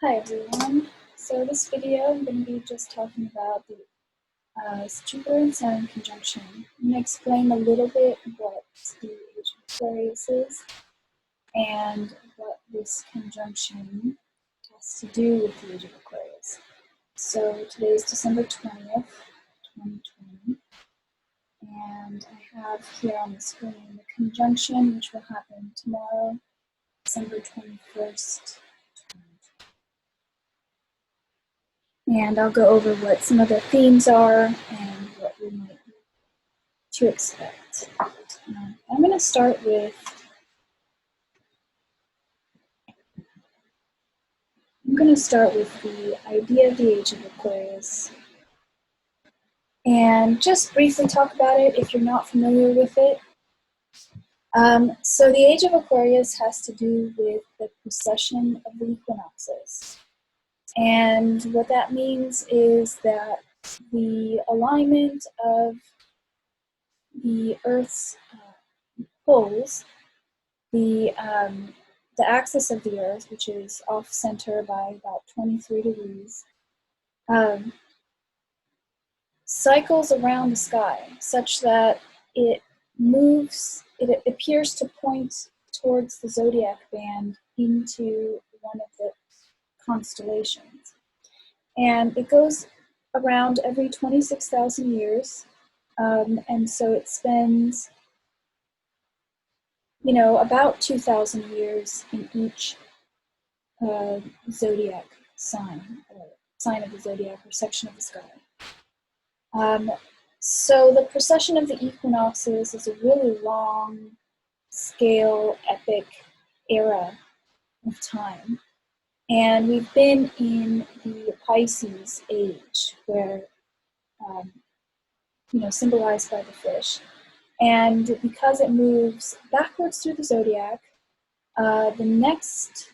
Hi everyone. So this video I'm going to be just talking about the Jupiter and Saturn conjunction. I'm going to explain a little bit what the age of Aquarius is and what this conjunction has to do with the age of Aquarius. So today is December 20th, 2020, and I have here on the screen the conjunction which will happen tomorrow, December 21st. And I'll go over what some of the themes are and what we might be to expect. I'm going to start with the idea of the age of Aquarius and just briefly talk about it if you're not familiar with it. So the age of Aquarius has to do with the precession of the equinoxes. And what that means is that the alignment of the Earth's poles, the axis of the Earth, which is off center by about 23 degrees, cycles around the sky such that it appears to point towards the zodiac band into one of the constellations. And it goes around every 26,000 years. And so it spends, about 2,000 years in each zodiac sign, or sign of the zodiac, or section of the sky. So the precession of the equinoxes is a really long scale, epic era of time. And we've been in the Pisces age, where, symbolized by the fish. And because it moves backwards through the zodiac, the next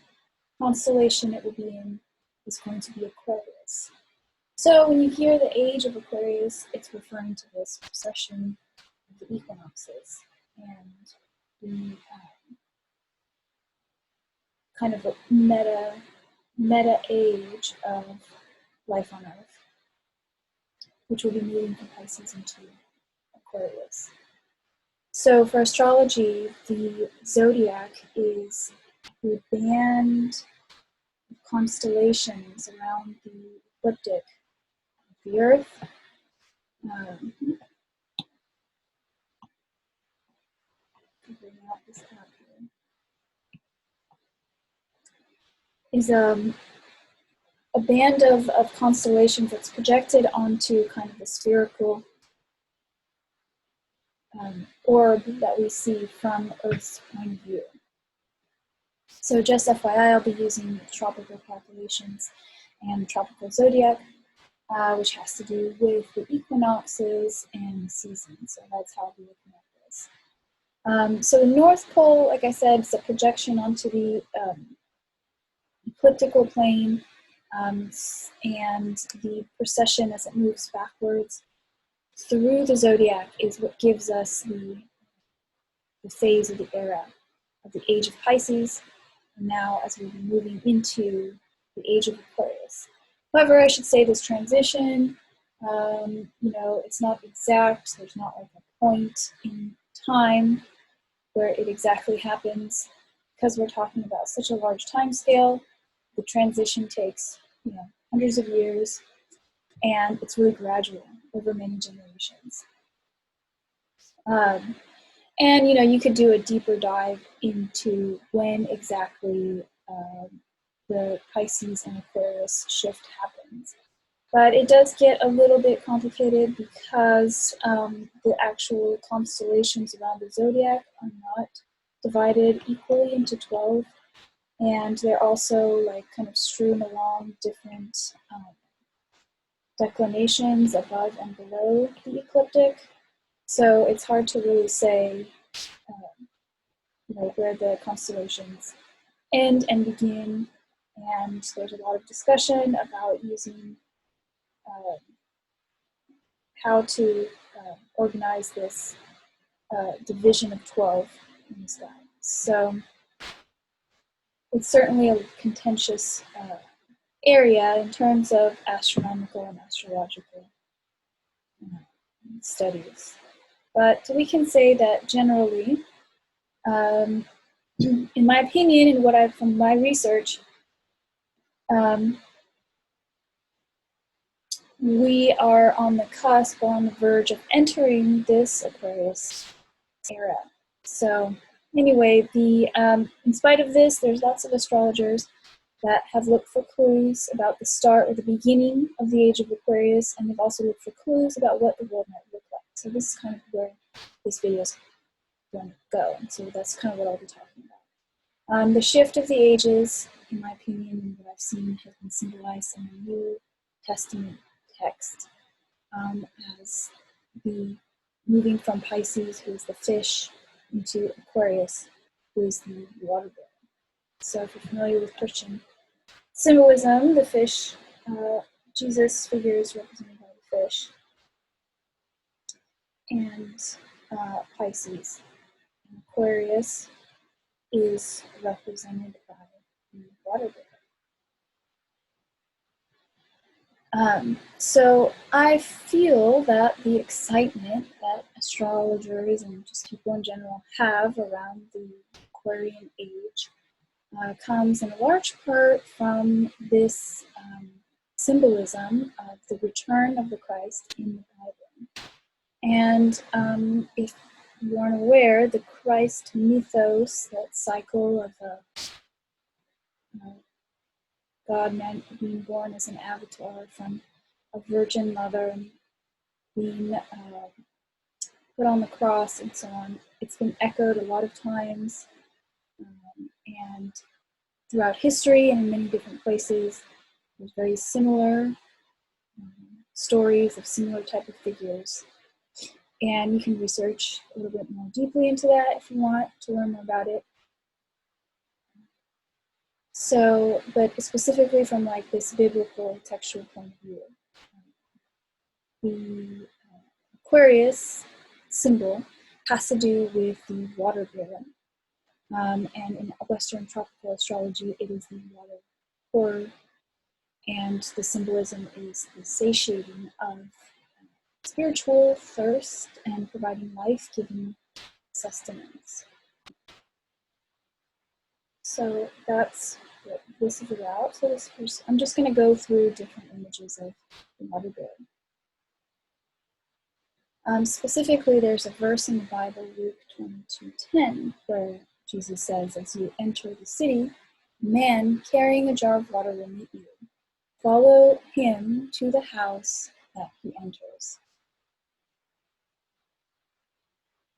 constellation it will be in is going to be Aquarius. So when you hear the age of Aquarius, it's referring to this precession of the equinoxes and the kind of a meta age of life on Earth, which will be moving from Pisces into Aquarius. So for astrology, the zodiac is the band of constellations around the ecliptic of the Earth. Figuring out this app here. Is a band of constellations that's projected onto kind of a spherical orb that we see from Earth's point of view. So just FYI, I'll be using tropical calculations and tropical zodiac, which has to do with the equinoxes and the seasons. So that's how I'll be looking at this. So the North Pole, like I said, is a projection onto the ecliptical plane, and the precession as it moves backwards through the zodiac is what gives us the phase of the era of the age of Pisces, and now as we're moving into the age of Aquarius. However, I should say this transition, it's not exact. There's not like a point in time where it exactly happens. Because we're talking about such a large time scale, the transition takes, hundreds of years, and it's really gradual over many generations. And, you could do a deeper dive into when exactly the Pisces and Aquarius shift happens. But it does get a little bit complicated because the actual constellations around the zodiac are not divided equally into 12. And they're also like kind of strewn along different declinations above and below the ecliptic. So it's hard to really say, where the constellations end and begin. And there's a lot of discussion about using how to organize this division of 12 in the sky. So it's certainly a contentious area in terms of astronomical and astrological studies. But we can say that generally, in my opinion, and from my research, we are on the cusp or on the verge of entering this Aquarius era. So anyway, in spite of this, there's lots of astrologers that have looked for clues about the start or the beginning of the age of Aquarius, and they've also looked for clues about what the world might look like. So this is kind of where this video is going to go, and so that's kind of what I'll be talking about. The shift of the ages, in my opinion, and what I've seen, has been symbolized in the New Testament text as the moving from Pisces, who is the fish, into Aquarius, who is the water bearer. So if you're familiar with Christian symbolism, the fish, Jesus' figure is represented by the fish, and Pisces. And Aquarius is represented by the water bearer. So I feel that the excitement that astrologers and just people in general have around the Aquarian age comes in a large part from this symbolism of the return of the Christ in the Bible. And if you aren't aware, the Christ mythos, that cycle of God being born as an avatar from a virgin mother and being put on the cross and so on, it's been echoed a lot of times and throughout history and in many different places. There's very similar stories of similar type of figures. And you can research a little bit more deeply into that if you want to learn more about it. So, but specifically from like this biblical textual point of view, the Aquarius symbol has to do with the water bearer. And in Western tropical astrology, it is the water pourer. And the symbolism is the satiating of spiritual thirst and providing life-giving sustenance. So that's what this is about. So I'm just going to go through different images of the water bearer. Specifically, there's a verse in the Bible, Luke 22:10, where Jesus says, as you enter the city, a man carrying a jar of water will meet you. Follow him to the house that he enters.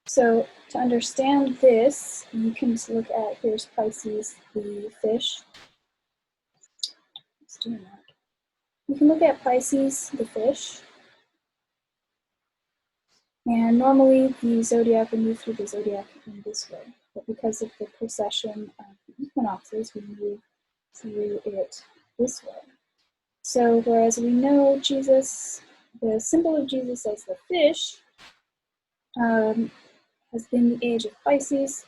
So to understand this, you can look at, here's Pisces, the fish. Let's do that. You can look at Pisces, the fish. And normally the zodiac would move through the zodiac in this way. But because of the precession of the equinoxes, we move through it this way. So whereas we know Jesus, the symbol of Jesus as the fish, has been the age of Pisces,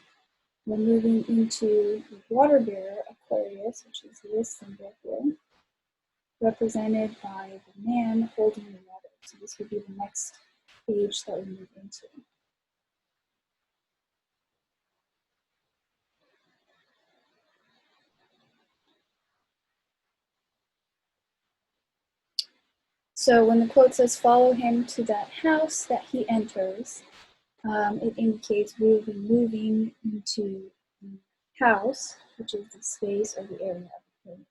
we're moving into the water bearer, Aquarius, which is this symbol here, represented by the man holding the water. So this would be the next age that we move into. So when the quote says, follow him to that house that he enters, it indicates we'll be moving into the house, which is the space or the area of the place.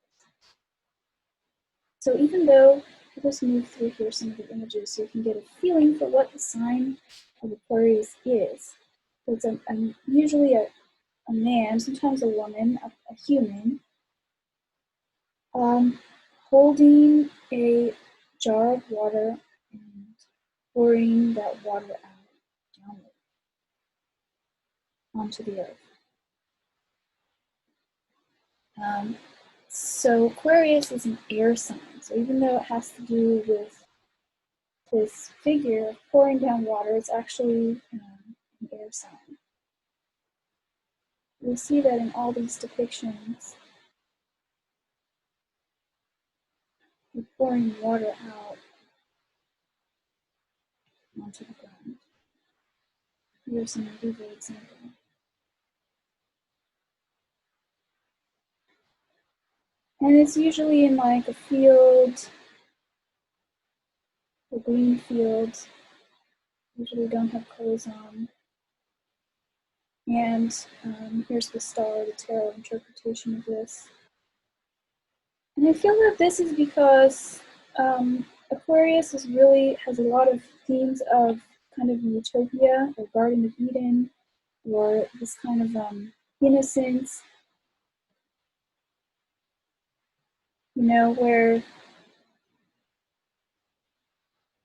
So even though, I'll just move through here some of the images so you can get a feeling for what the sign of Aquarius is. So it's usually a man, sometimes a woman, a human, holding a jar of water and pouring that water out downward onto the earth. So Aquarius is an air sign. So even though it has to do with this figure of pouring down water, it's actually an air sign. We see that in all these depictions we're pouring water out onto the ground. Here's an everyday example. And it's usually in like a field, a green field. Usually don't have clothes on. And here's the star, the tarot interpretation of this. And I feel that this is because Aquarius has a lot of themes of kind of utopia or Garden of Eden, or this kind of innocence, where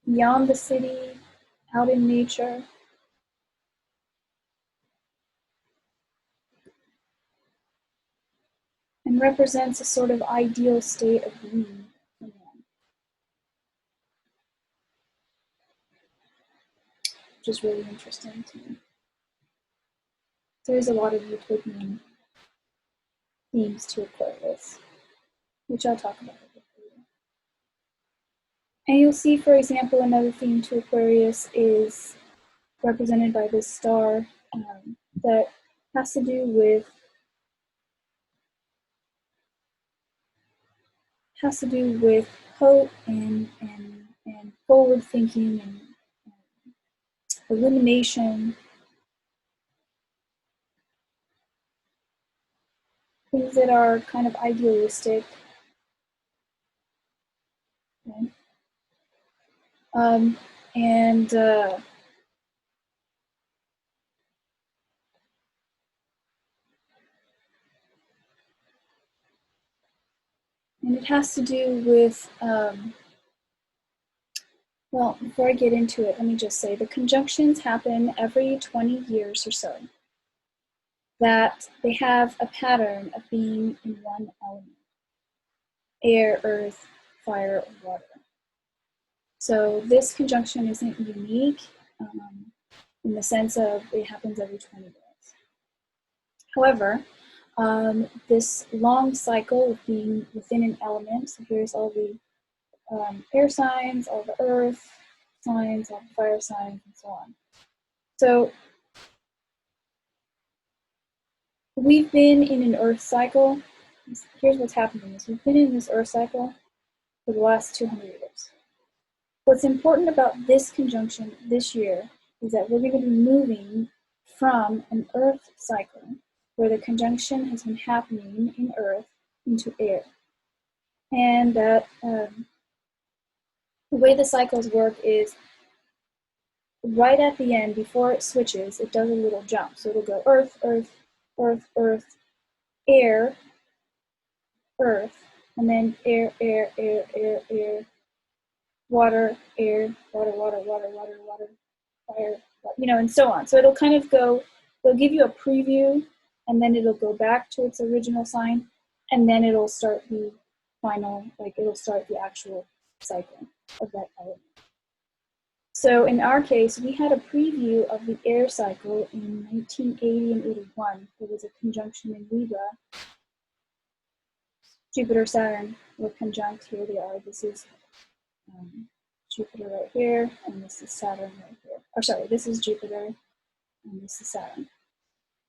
beyond the city, out in nature, and represents a sort of ideal state of being for man, which is really interesting to me. There's a lot of utopian themes to Aquarius, which I'll talk about a bit later. And you'll see, for example, another theme to Aquarius is represented by this star that has to do with hope and forward thinking and illumination, things that are kind of idealistic. Okay? And it has to do with, well, before I get into it, let me just say the conjunctions happen every 20 years or so. That they have a pattern of being in one element: air, earth, fire, or water. So this conjunction isn't unique in the sense of it happens every 20 years. However, this long cycle of being within an element, so here's all the air signs, all the earth signs, all the fire signs, and so on. So we've been in an earth cycle. Here's what's happening is we've been in this earth cycle for the last 200 years. What's important about this conjunction this year is that we're going to be moving from an earth cycle where the conjunction has been happening in earth into air. And that the way the cycles work is right at the end, before it switches, it does a little jump. So it'll go earth, earth, earth, earth, air, earth, and then air, air, air, air, air, water, air, water, water, water, water, water, fire, and so on. So it'll kind of go, they'll give you a preview, and then it'll go back to its original sign, and then it'll start the final, it'll start the actual cycle of that element. So in our case, we had a preview of the air cycle in 1980 and 81. There was a conjunction in Libra. Jupiter, Saturn were conjunct. Here they are. This is Jupiter right here, and this is Saturn right here. Or sorry, this is Jupiter, and this is Saturn.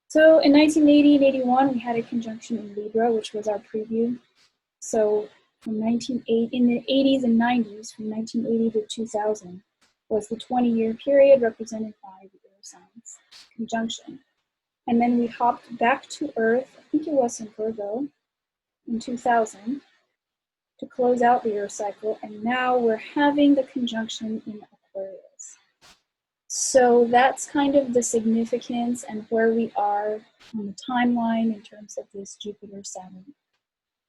So in 1980 and 81, we had a conjunction in Libra, which was our preview. So from in the 80s and 90s, from 1980 to 2000, was the 20-year period represented by the air signs conjunction. And then we hopped back to Earth, I think it was in Virgo, in 2000, to close out the Earth cycle, and now we're having the conjunction in Aquarius. So that's kind of the significance and where we are on the timeline in terms of this Jupiter-Saturn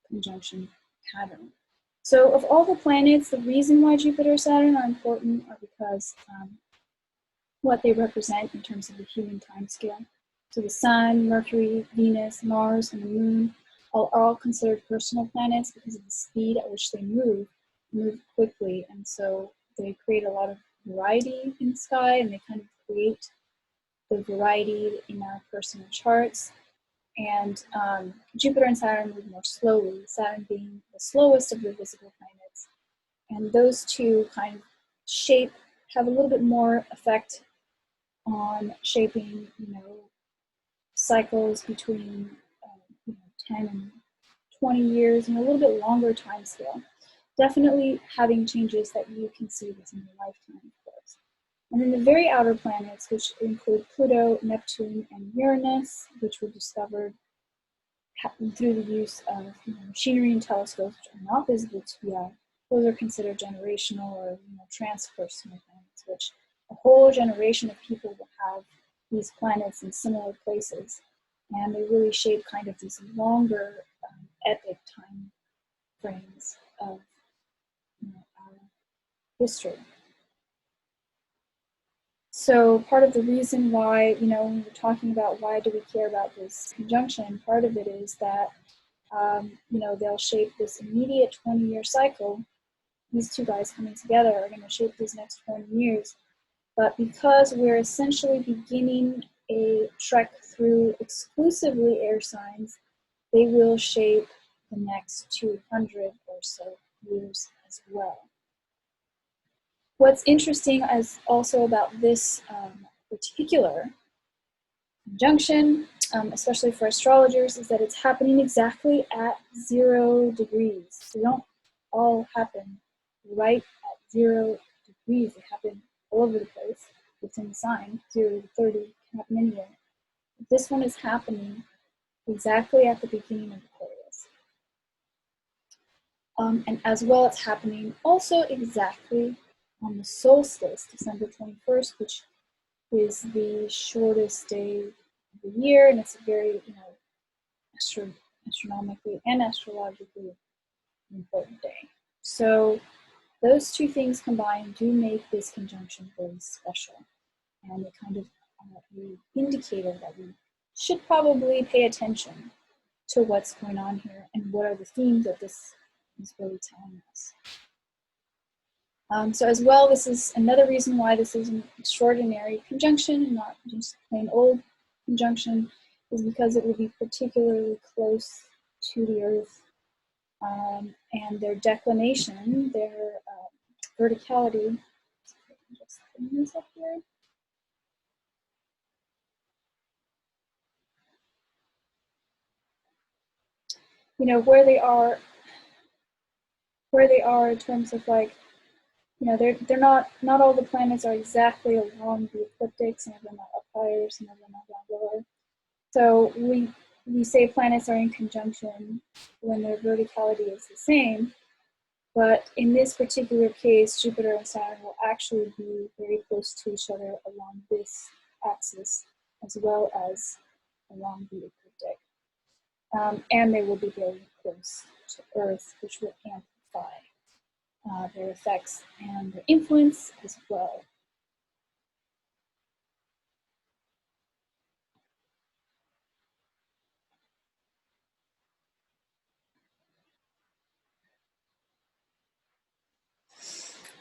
conjunction pattern. So of all the planets, the reason why Jupiter and Saturn are important are because what they represent in terms of the human time scale. So the Sun, Mercury, Venus, Mars, and the Moon are all considered personal planets because of the speed at which they move quickly, and so they create a lot of variety in the sky, and they kind of create the variety in our personal charts. And Jupiter and Saturn move more slowly, Saturn being the slowest of the visible planets, And those two kind of have a little bit more effect on shaping, cycles between 10 and 20 years and a little bit longer time scale. Definitely having changes that you can see within your lifetime, of course. And then the very outer planets, which include Pluto, Neptune, and Uranus, which were discovered through the use of machinery and telescopes, which are not visible to the eye. Those are considered generational or transpersonal planets, which a whole generation of people will have these planets in similar places, and they really shape kind of these longer epic time frames of our history. So part of the reason why, when we're talking about why do we care about this conjunction, part of it is that, they'll shape this immediate 20-year cycle. These two guys coming together are going to shape these next 20 years. But because we're essentially beginning a trek through exclusively air signs, they will shape the next 200 or so years as well. What's interesting as also about this particular conjunction, especially for astrologers, is that it's happening exactly at 0 degrees. They don't all happen right at 0 degrees. They happen all over the place within the sign. 0 to 30 can happen anywhere. But this one is happening exactly at the beginning of Aquarius. And as well, it's happening also exactly on the solstice, December 21st, which is the shortest day of the year, and it's a very, astronomically and astrologically important day. So those two things combined do make this conjunction very special, and it kind of an indicator that we should probably pay attention to what's going on here and what are the themes that this is really telling us. So as well, this is another reason why this is an extraordinary conjunction and not just plain old conjunction, is because it will be particularly close to the Earth, and their declination, their verticality. Just bring this up here. Where they are in terms of they're not all the planets are exactly along the ecliptic. Some of them are up higher, some of them are down lower. So we say planets are in conjunction when their verticality is the same, but in this particular case, Jupiter and Saturn will actually be very close to each other along this axis, as well as along the ecliptic. And they will be very close to Earth, which will amplify their effects and their influence as well.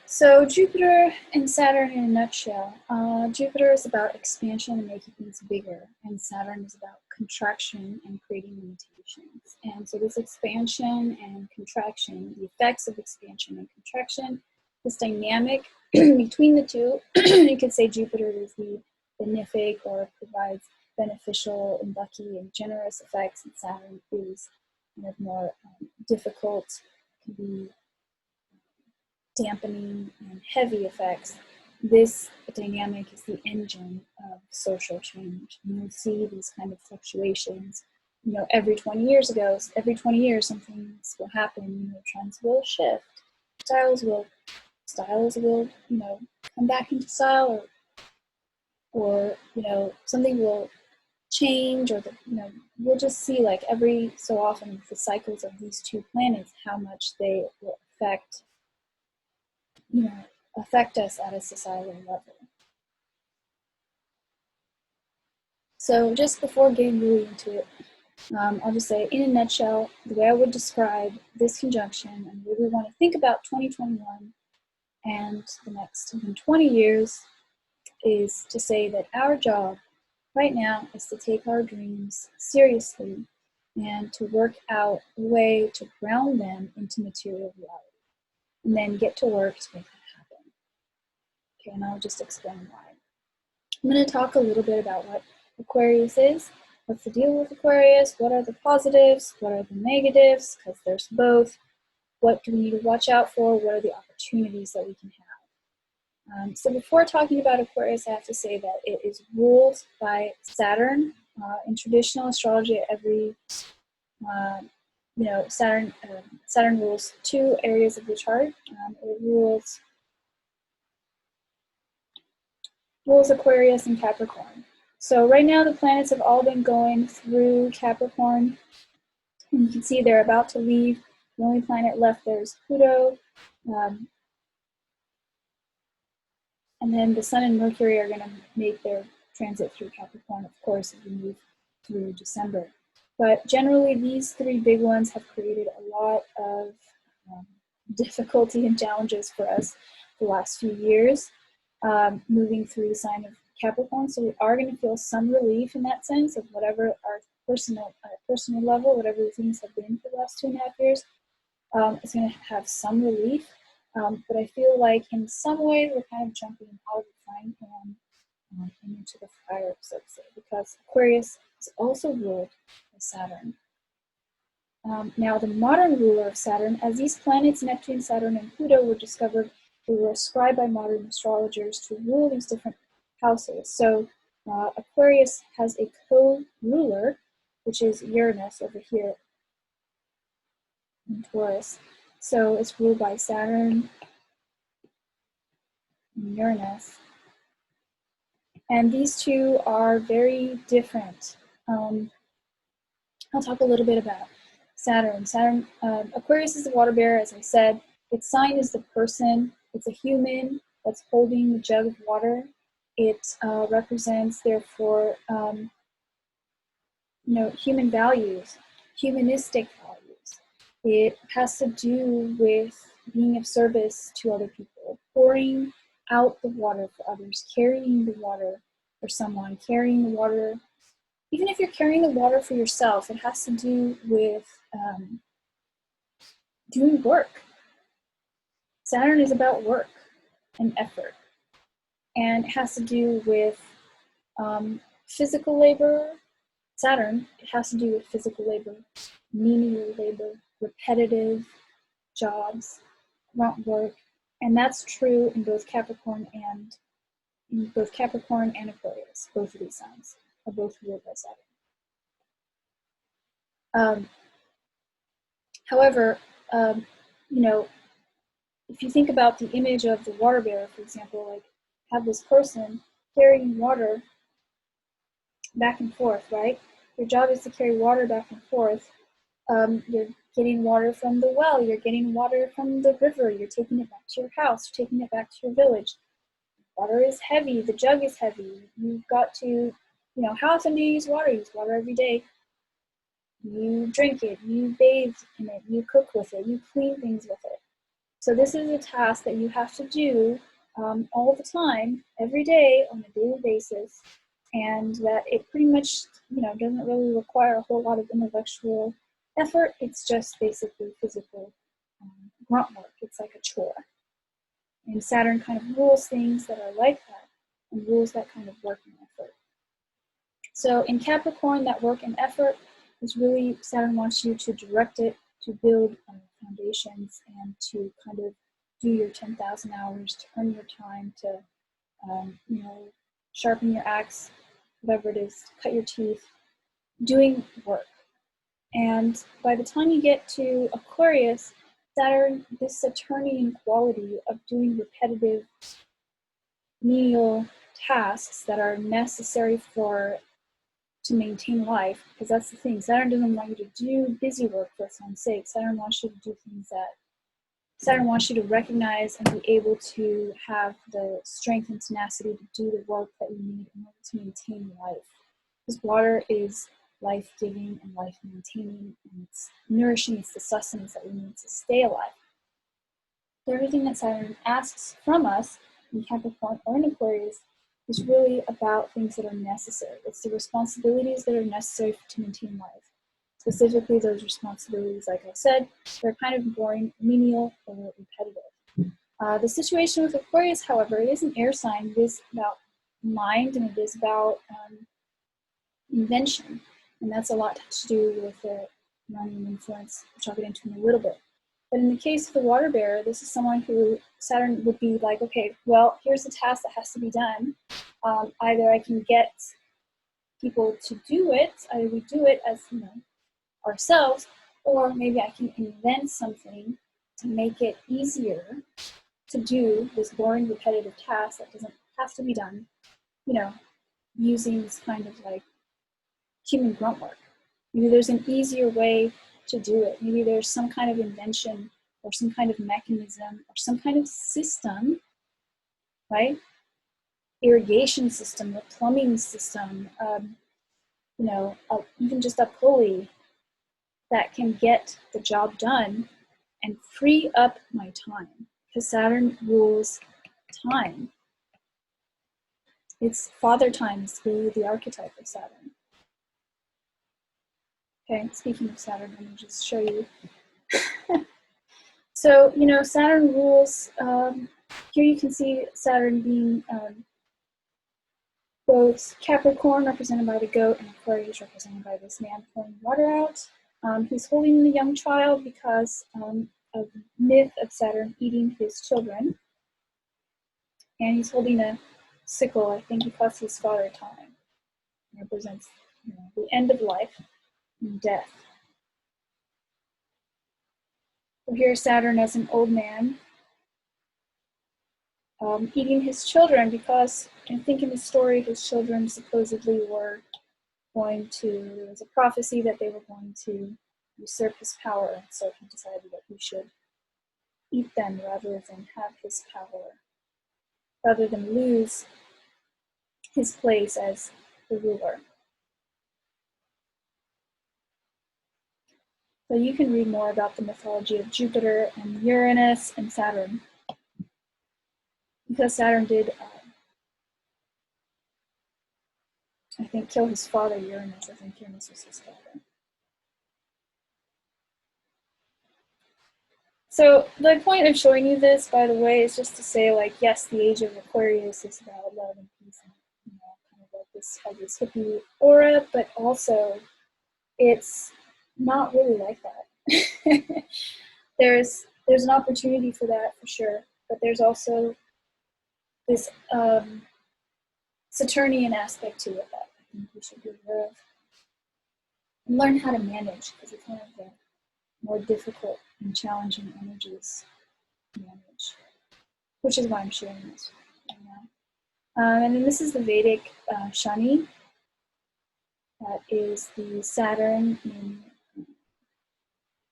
So Jupiter and Saturn in a nutshell. Jupiter is about expansion and making things bigger, and Saturn is about contraction and creating limitations. And so this expansion and contraction, the effects of expansion and contraction, this dynamic between the two, you could say Jupiter is the benefic or provides beneficial and lucky and generous effects, and Saturn is kind of more difficult, can be dampening and heavy effects. This dynamic is the engine of social change. And you'll see these kind of fluctuations. Every 20 years some things will happen. Trends will shift. Styles will, come back into style, or something will change, or we'll just see like every so often the cycles of these two planets, how much they will affect us at a societal level. So just before getting really into it, I'll just say in a nutshell, the way I would describe this conjunction and what we want to think about 2021 and the next even 20 years is to say that our job right now is to take our dreams seriously and to work out a way to ground them into material reality. and then get to work to make that happen. Okay, and I'll just explain why. I'm going to talk a little bit about what Aquarius is. What's the deal with Aquarius? What are the positives? What are the negatives? Because there's both. What do we need to watch out for? What are the opportunities that we can have? So before talking about Aquarius, I have to say that it is ruled by Saturn. In traditional astrology, every Saturn rules 2 areas of the chart. It rules Aquarius and Capricorn. So right now the planets have all been going through Capricorn, and you can see they're about to leave. The only planet left there is Pluto, and then the Sun and Mercury are going to make their transit through Capricorn, of course, as we move through December. But generally, these 3 big ones have created a lot of difficulty and challenges for us the last few years, moving through the sign of Capricorn. So we are going to feel some relief in that sense of whatever our personal level, whatever the things have been for the last 2.5 years. It's going to have some relief. But I feel like in some ways we're kind of jumping out of the frying pan and into the fire, so to say, because Aquarius is also ruled by Saturn. Now, the modern ruler of Saturn, as these planets, Neptune, Saturn, and Pluto, were discovered, they were ascribed by modern astrologers to rule these different houses. So Aquarius has a co-ruler, which is Uranus over here in Taurus. So it's ruled by Saturn and Uranus. And these 2 are very different. I'll talk a little bit about Saturn. Aquarius is the water bearer, as I said. Its sign is the person. It's a human that's holding the jug of water. It represents, therefore, human values, humanistic values. It has to do with being of service to other people, pouring out the water for others, carrying the water for someone, carrying the water. Even if you're carrying the water for yourself, it has to do with doing work. Saturn is about work and effort. And it has to do with physical labor. Saturn, it has to do with physical labor, menial labor, repetitive jobs, grunt work. And that's true in both Capricorn and Aquarius. Both of these signs are both ruled by Saturn. However, if you think about the image of the water bearer, for example, like have this person carrying water back and forth, right? Your job is to carry water back and forth. You're getting water from the well, you're getting water from the river, you're taking it back to your house, you're taking it back to your village. Water is heavy, the jug is heavy. You've got to, how often do you use water? You use water every day. You drink it, you bathe in it, you cook with it, you clean things with it. So this is a task that you have to do all the time, every day, on a daily basis, and that it pretty much, doesn't really require a whole lot of intellectual effort. It's just basically physical grunt work. It's like a chore. And Saturn kind of rules things that are like that and rules that kind of work and effort. So in Capricorn, that work and effort is really, Saturn wants you to direct it to build foundations and to kind of do your 10,000 hours, to earn your time, to sharpen your axe, whatever it is, cut your teeth, doing work. And by the time you get to Aquarius, Saturn, this Saturnian quality of doing repetitive menial tasks that are necessary to maintain life, because that's the thing. Saturn doesn't want you to do busy work for its own sake. Saturn wants you to do things Saturn wants you to recognize and be able to have the strength and tenacity to do the work that you need in order to maintain life. Because water is life-giving and life-maintaining, and it's nourishing, it's the sustenance that we need to stay alive. So everything that Saturn asks from us in Capricorn or in Aquarius is really about things that are necessary. It's the responsibilities that are necessary to maintain life. Specifically, those responsibilities, like I said, they're kind of boring, menial, or repetitive. The situation with Aquarius, however, it is an air sign. It is about mind, and it is about invention. And that's a lot to do with the Iranian influence, which I'll get into in a little bit. But in the case of the water bearer, this is someone who Saturn would be like, okay, well, here's the task that has to be done. Either I can get people to do it, either we do it as ourselves, or maybe I can invent something to make it easier to do this boring, repetitive task that doesn't have to be done, using this kind of like human grunt work. Maybe there's an easier way to do it. Maybe there's some kind of invention or some kind of mechanism or some kind of system, right? Irrigation system, a plumbing system, even just a pulley that can get the job done and free up my time, because Saturn rules time. It's father time is really the archetype of Saturn. Okay, speaking of Saturn, let me just show you. So, Saturn rules, here you can see Saturn being both Capricorn, represented by the goat, and Aquarius, represented by this man pouring water out. He's holding the young child because of the myth of Saturn eating his children. And he's holding a sickle, I think because his father time. It represents the end of life and death. So here's Saturn as an old man eating his children, because I think in the story his children supposedly were going to, there was a prophecy that they were going to usurp his power, and so he decided that he should eat them rather than have his power, rather than lose his place as the ruler. So you can read more about the mythology of Jupiter and Uranus and Saturn, because Saturn did, I think, kill his father, Uranus. I think Uranus was his father. So the point of showing you this, by the way, is just to say, like, yes, the age of Aquarius is about love and peace and kind of like this hippie aura, but also it's not really like that. There's an opportunity for that for sure, but there's also this Saturnian aspect to it that I think we should be aware of and learn how to manage, because it's one of the more difficult and challenging energies to manage, which is why I'm sharing this right now. And then this is the Vedic Shani. That is the Saturn in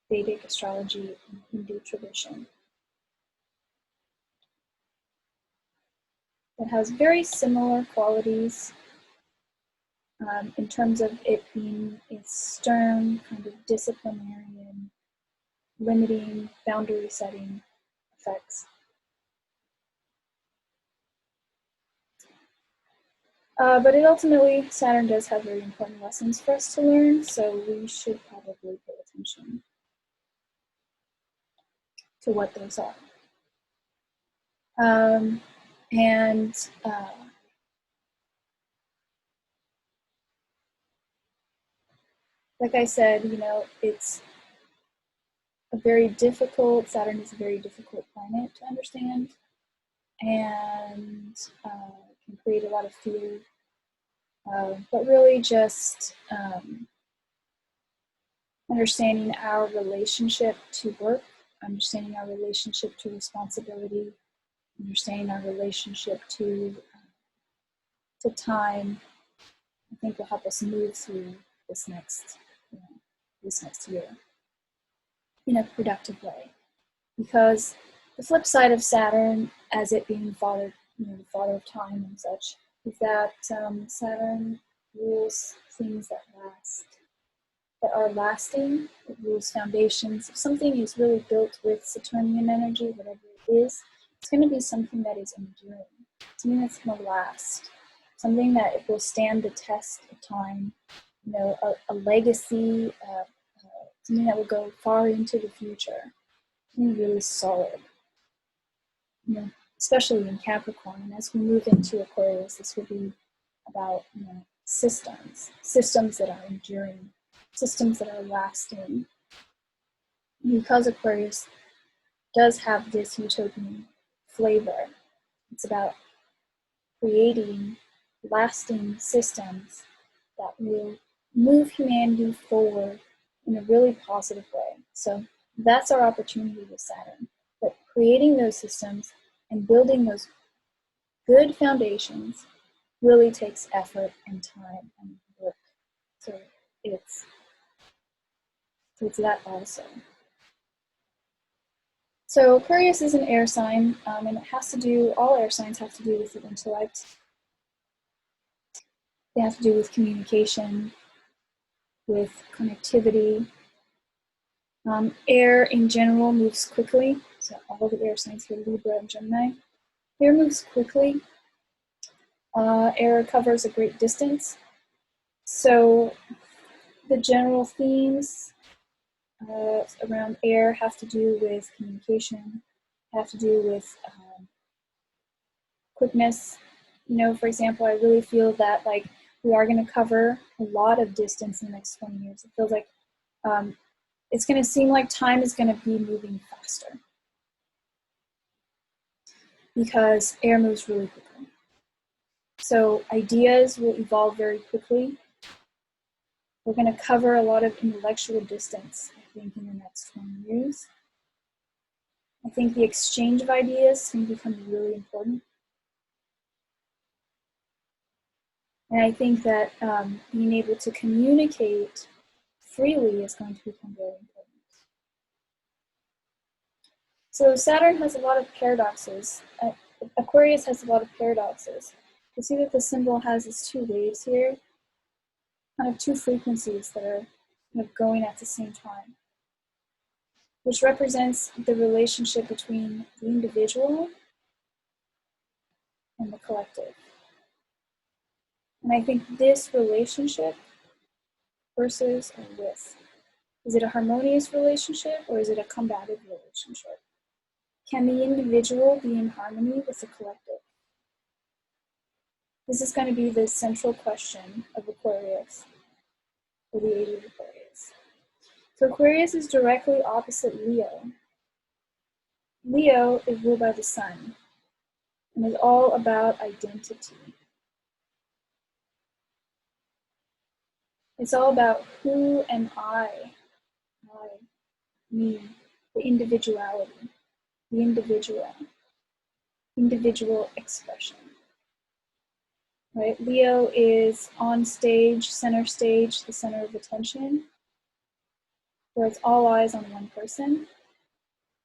Vedic astrology and Hindu tradition. It has very similar qualities in terms of it being a stern, kind of disciplinarian, limiting, boundary setting effects. But it ultimately, Saturn does have very important lessons for us to learn, so we should probably pay attention to what those are. Like I said, it's a very difficult, Saturn is a very difficult planet to understand, and can create a lot of fear, but really just understanding our relationship to work, understanding our relationship to responsibility, understanding our relationship to time, I think will help us move through this next year in a productive way. Because the flip side of Saturn, as it being father, the father of time and such, is that Saturn rules things that last, that are lasting. It rules foundations. If something is really built with Saturnian energy, whatever it is, it's going to be something that is enduring, something that's going to last, something that will stand the test of time, a legacy, something that will go far into the future, something really solid. especially in Capricorn. And as we move into Aquarius, this will be about systems that are enduring, systems that are lasting. Because Aquarius does have this utopian flavor, it's about creating lasting systems that will move humanity forward in a really positive way. So that's our opportunity with Saturn. But creating those systems and building those good foundations really takes effort and time and work. So it's that also. So Aquarius is an air sign, and it has to do, all air signs have to do with the intellect. They have to do with communication, with connectivity. Air in general moves quickly. So all the air signs here, Libra and Gemini. Air moves quickly. Air covers a great distance. So the general themes around air have to do with communication, have to do with quickness. For example, I really feel that like we are going to cover a lot of distance in the next 20 years. It feels like it's going to seem like time is going to be moving faster because air moves really quickly. So ideas will evolve very quickly. We're going to cover a lot of intellectual distance, I think, in the next 20 years. I think the exchange of ideas can become really important. And I think that being able to communicate freely is going to become very important. So Saturn has a lot of paradoxes. Aquarius has a lot of paradoxes. You see that the symbol has its two waves here, kind of two frequencies that are kind of going at the same time, which represents the relationship between the individual and the collective. And I think this relationship versus or with, is it a harmonious relationship or is it a combative relationship? Can the individual be in harmony with the collective? This is going to be the central question of Aquarius, or the age of Aquarius. So Aquarius is directly opposite Leo. Leo is ruled by the sun and is all about identity. It's all about who am I, me, the individuality, the individual expression. Right? Leo is on stage, center stage, the center of attention, where it's all eyes on one person.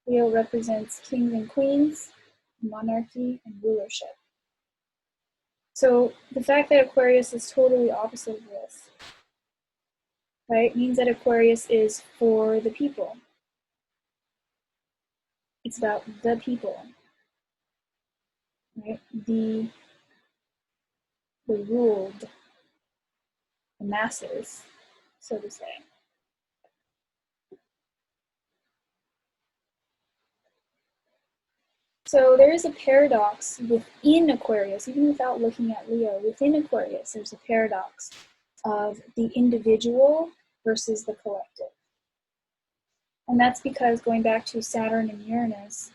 Leo represents kings and queens, monarchy, and rulership. So the fact that Aquarius is totally opposite of this, right, means that Aquarius is for the people. It's about the people, right? The ruled, the masses, so to say. So there is a paradox within Aquarius, even without looking at Leo. Within Aquarius, there's a paradox of the individual versus the collective. And that's because going back to Saturn and Uranus,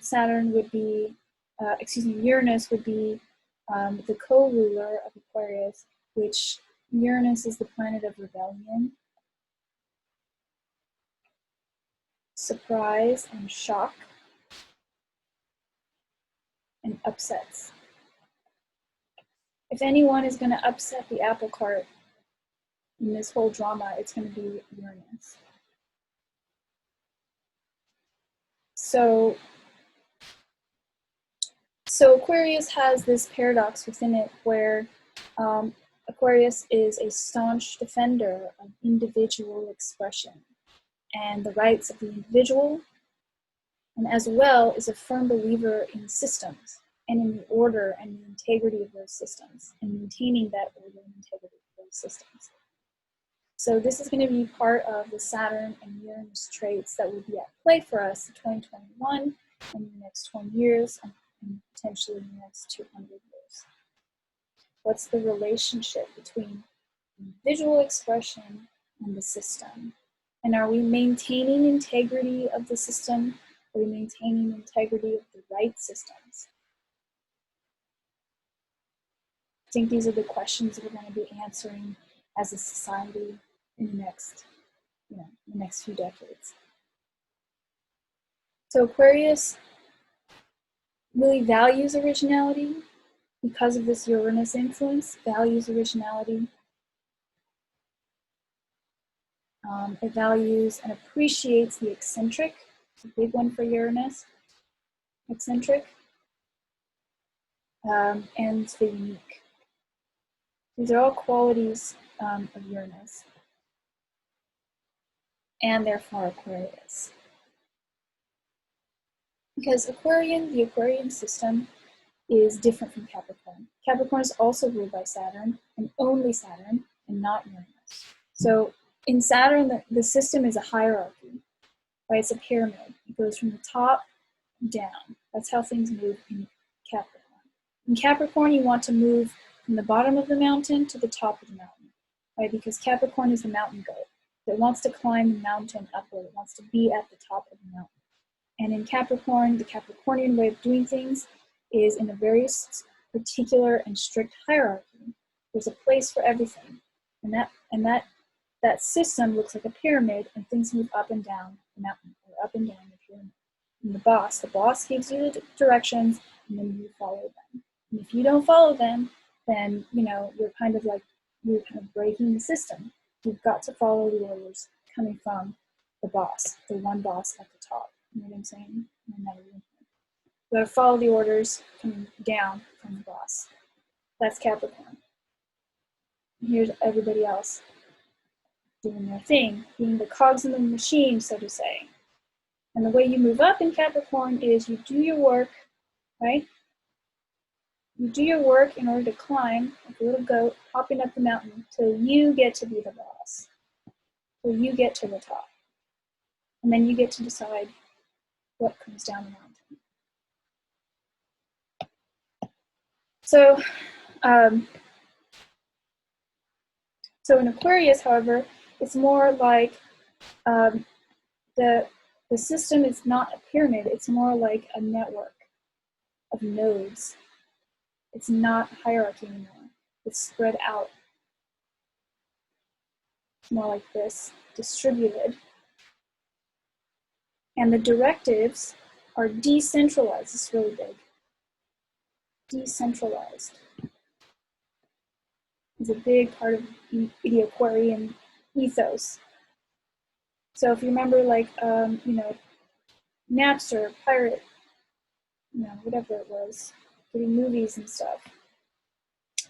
Uranus would be the co-ruler of Aquarius, which Uranus is the planet of rebellion, surprise and shock, and upsets. If anyone is going to upset the apple cart in this whole drama, it's going to be Uranus. So Aquarius has this paradox within it where Aquarius is a staunch defender of individual expression and the rights of the individual, and as well is a firm believer in systems and in the order and the integrity of those systems and maintaining that order and integrity of those systems. So this is going to be part of the Saturn and Uranus traits that will be at play for us in 2021 and the next 20 years. and potentially in the next 200 years. What's the relationship between visual expression and the system? And are we maintaining integrity of the system? Are we maintaining integrity of the right systems? I think these are the questions we're going to be answering as a society in the next few decades. So Aquarius really values originality because of this Uranus influence, values originality. It values and appreciates the eccentric, it's a big one for Uranus, eccentric, and the unique. These are all qualities of Uranus, and therefore Aquarius. Because the Aquarian system is different from Capricorn. Capricorn is also ruled by Saturn, and only Saturn, and not Uranus. So in Saturn, the system is a hierarchy, right? It's a pyramid. It goes from the top down. That's how things move in Capricorn. In Capricorn, you want to move from the bottom of the mountain to the top of the mountain, right? Because Capricorn is the mountain goat. It wants to climb the mountain upward. It wants to be at the top of the mountain. And in Capricorn, the Capricornian way of doing things is in a very particular and strict hierarchy. There's a place for everything. And that system looks like a pyramid, and things move up and down the mountain, or up and down the pyramid. And the boss gives you the directions, and then you follow them. And if you don't follow them, then you're kind of breaking the system. You've got to follow the orders coming from the boss, the one boss at the top. You know what I'm saying? You got to follow the orders coming down from the boss. That's Capricorn. And here's everybody else doing their thing, being the cogs in the machine, so to say. And the way you move up in Capricorn is you do your work, right? You do your work in order to climb, like a little goat, hopping up the mountain, till you get to be the boss, till you get to the top. And then you get to decide what comes down the mountain. So in Aquarius, however, it's more like the system is not a pyramid. It's more like a network of nodes. It's not a hierarchy anymore. It's spread out. It's more like this, distributed. And the directives are decentralized. It's really big. Decentralized is a big part of the Aquarian ethos. So if you remember, Napster, Pirate, whatever it was, getting movies and stuff.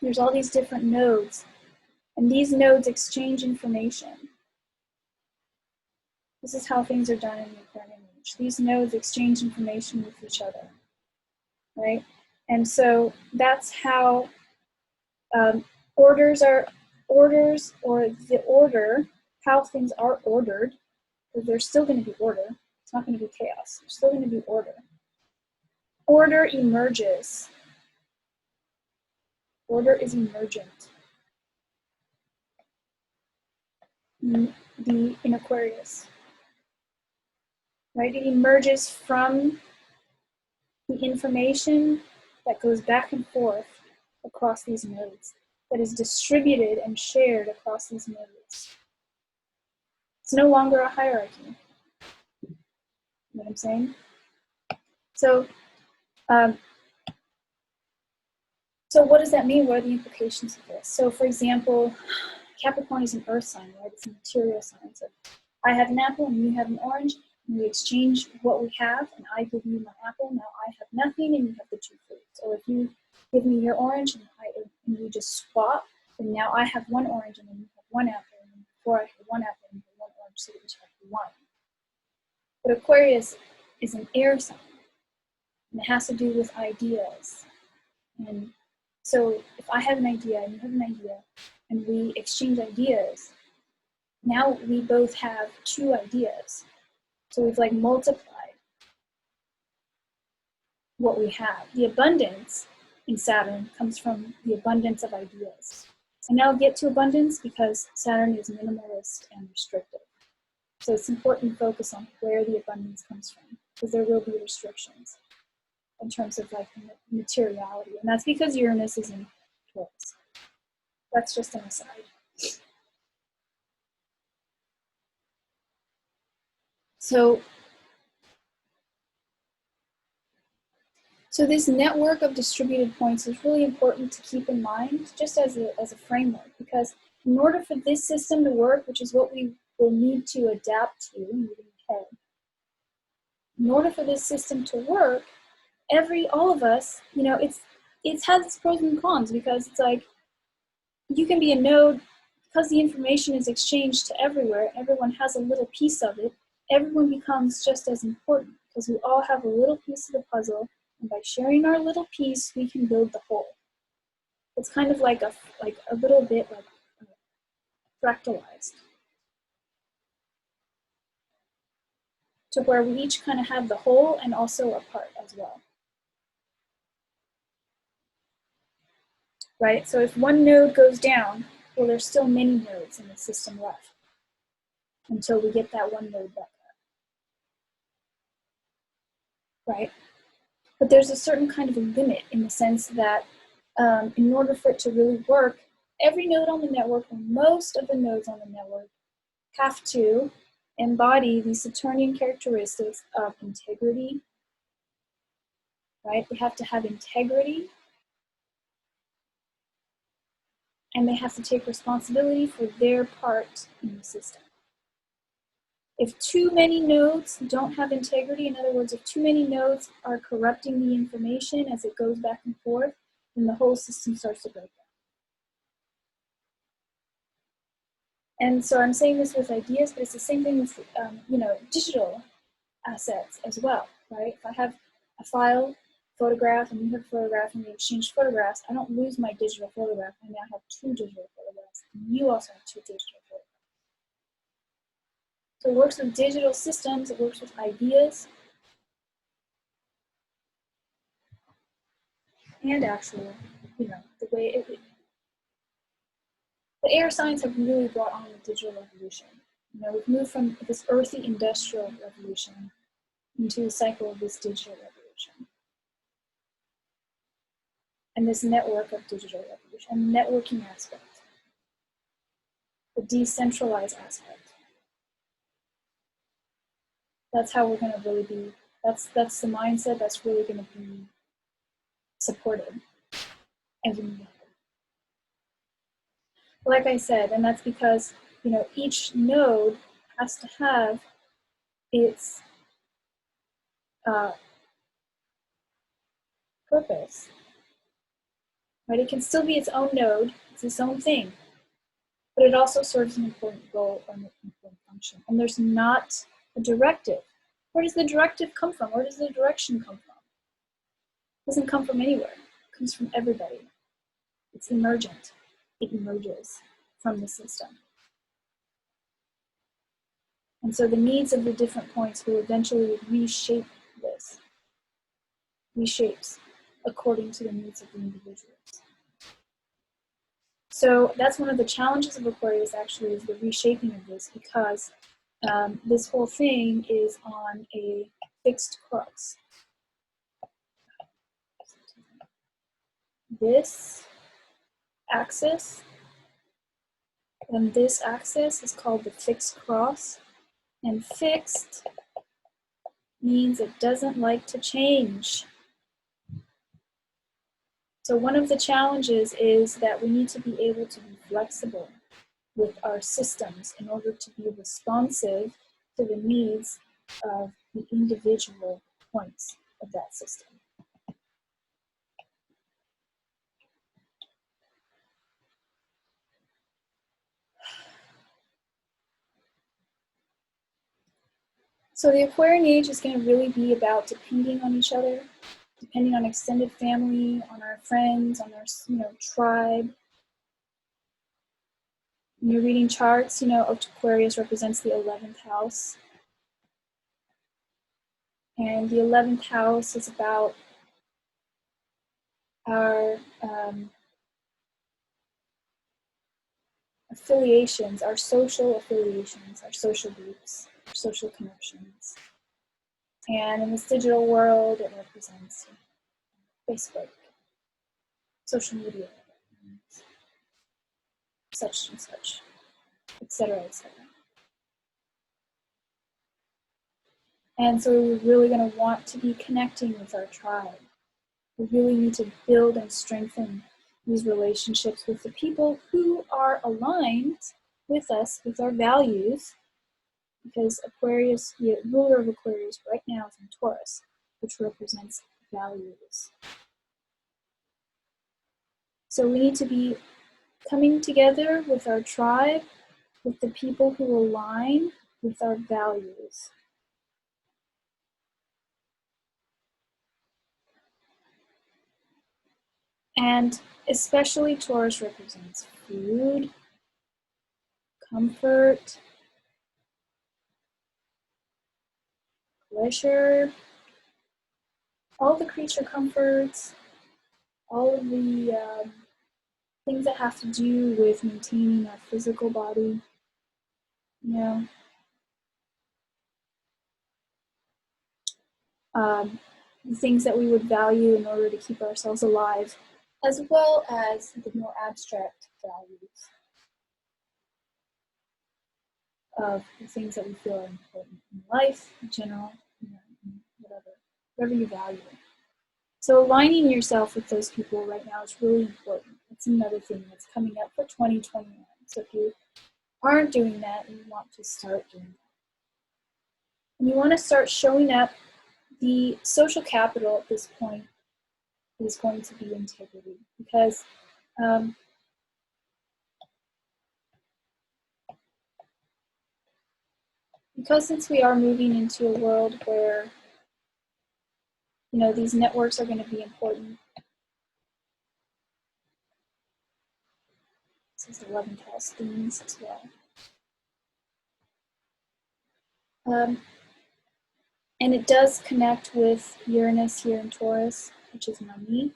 There's all these different nodes, and these nodes exchange information. This is how things are done in the Aquarian age. These nodes exchange information with each other, right? And so that's how orders, or the order, how things are ordered, because there's still going to be order. It's not going to be chaos. There's still going to be order. Order emerges. Order is emergent. In Aquarius, right? It emerges from the information that goes back and forth across these nodes, that is distributed and shared across these nodes. It's no longer a hierarchy. You know what I'm saying? So what does that mean? What are the implications of this? So for example, Capricorn is an earth sign, right? It's a material sign. So I have an apple and you have an orange, and we exchange what we have, and I give you my apple. Now I have nothing, and you have the two fruits. Or if you give me your orange and we just swap, and now I have one orange and then you have one apple, and before I had one apple and you have one orange, so we each have one. But Aquarius is an air sign, and it has to do with ideas. And so if I have an idea and you have an idea, and we exchange ideas, now we both have two ideas. So we've multiplied. what we have. The abundance in Saturn comes from the abundance of ideas. And I'll get to abundance because Saturn is minimalist and restrictive. So it's important to focus on where the abundance comes from, because there will be restrictions in terms of like materiality. And that's because Uranus is in Taurus. That's just an aside. So this network of distributed points is really important to keep in mind, just as a framework, because in order for this system to work, which is what we will need to adapt to moving ahead, in order for this system to work, all of us, it has its pros and cons, because it's like you can be a node, because the information is exchanged to everywhere, everyone has a little piece of it, everyone becomes just as important, because we all have a little piece of the puzzle, and by sharing our little piece, we can build the whole. It's kind of like a little bit like fractalized, to where we each kind of have the whole and also a part as well. Right? So if one node goes down, well, there's still many nodes in the system left until we get that one node back up. Right? But there's a certain kind of a limit, in the sense that in order for it to really work, every node on the network, or most of the nodes on the network, have to embody the Saturnian characteristics of integrity. Right? They have to have integrity, and they have to take responsibility for their part in the system. If too many nodes don't have integrity, in other words, if too many nodes are corrupting the information as it goes back and forth, then the whole system starts to break down. And so I'm saying this with ideas, but it's the same thing with, digital assets as well, right? If I have a file, photograph, and you have a photograph, and we exchange photographs, I don't lose my digital photograph. I now have two digital photographs, and you also have two digital photographs. So it works with digital systems, it works with ideas, and actual, the way the air signs have really brought on the digital revolution. We've moved from this earthy industrial revolution into the cycle of this digital revolution. And this network of digital revolution, and networking aspect, the decentralized aspect. That's how we're going to really be, that's the mindset that's really going to be supported as we move ahead. Like I said, and that's because, each node has to have its purpose. Right? It can still be its own node, it's its own thing, but it also serves an important role or an important function. And there's not a directive. Where does the directive come from? Where does the direction come from? It doesn't come from anywhere. It comes from everybody. It's emergent. It emerges from the system. And so the needs of the different points will eventually reshape this. Reshapes according to the needs of the individuals. So that's one of the challenges of Aquarius, actually, is the reshaping of this, because this whole thing is on a fixed cross. This axis and this axis is called the fixed cross, and fixed means it doesn't like to change. So one of the challenges is that we need to be able to be flexible with our systems in order to be responsive to the needs of the individual points of that system. So the Aquarian age is going to really be about depending on each other, depending on extended family, on our friends, on our tribe. When you're reading charts, Aquarius represents the 11th house. And the 11th house is about our affiliations, our social affiliations, our social groups, our social connections. And in this digital world, it represents Facebook, social media, and such and such, etc., etc. And so we're really going to want to be connecting with our tribe. We really need to build and strengthen these relationships with the people who are aligned with us, with our values, because Aquarius, the ruler of Aquarius right now is in Taurus, which represents values. So we need to be coming together with our tribe, with the people who align with our values. And especially Taurus represents food, comfort, pleasure, all the creature comforts, all of the things that have to do with maintaining our physical body, you know. The things that we would value in order to keep ourselves alive, as well as the more abstract values of the things that we feel are important in life, in general, whatever you value. So aligning yourself with those people right now is really important. It's another thing that's coming up for 2021. So if you aren't doing that, you want to start doing that. And you want to start showing up. The social capital at this point is going to be integrity, because since we are moving into a world where, you know, these networks are going to be important. This is 11th house themes as well. And it does connect with Uranus here in Taurus, which is money.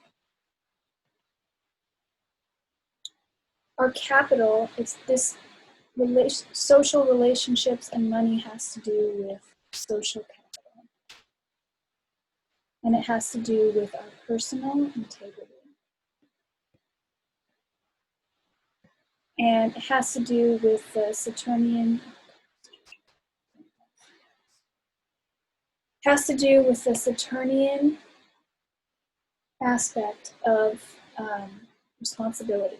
Our capital, it's this social relationships, and money has to do with social capital. And it has to do with our personal integrity. And it has to do with the Saturnian. Has to do with the Saturnian aspect of responsibility.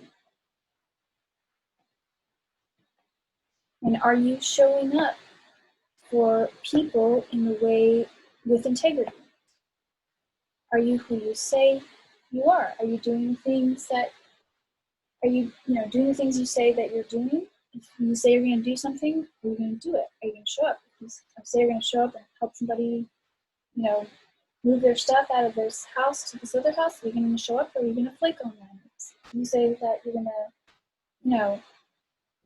And are you showing up for people in the way with integrity? Are you who you say you are? Are you doing things that, doing the things you say that you're doing? If you say you're going to do something, are you going to do it? Are you going to show up? If you say you're going to show up and help somebody, move their stuff out of this house to this other house, are you going to show up, or are you going to flake on them? If you say that you're going to,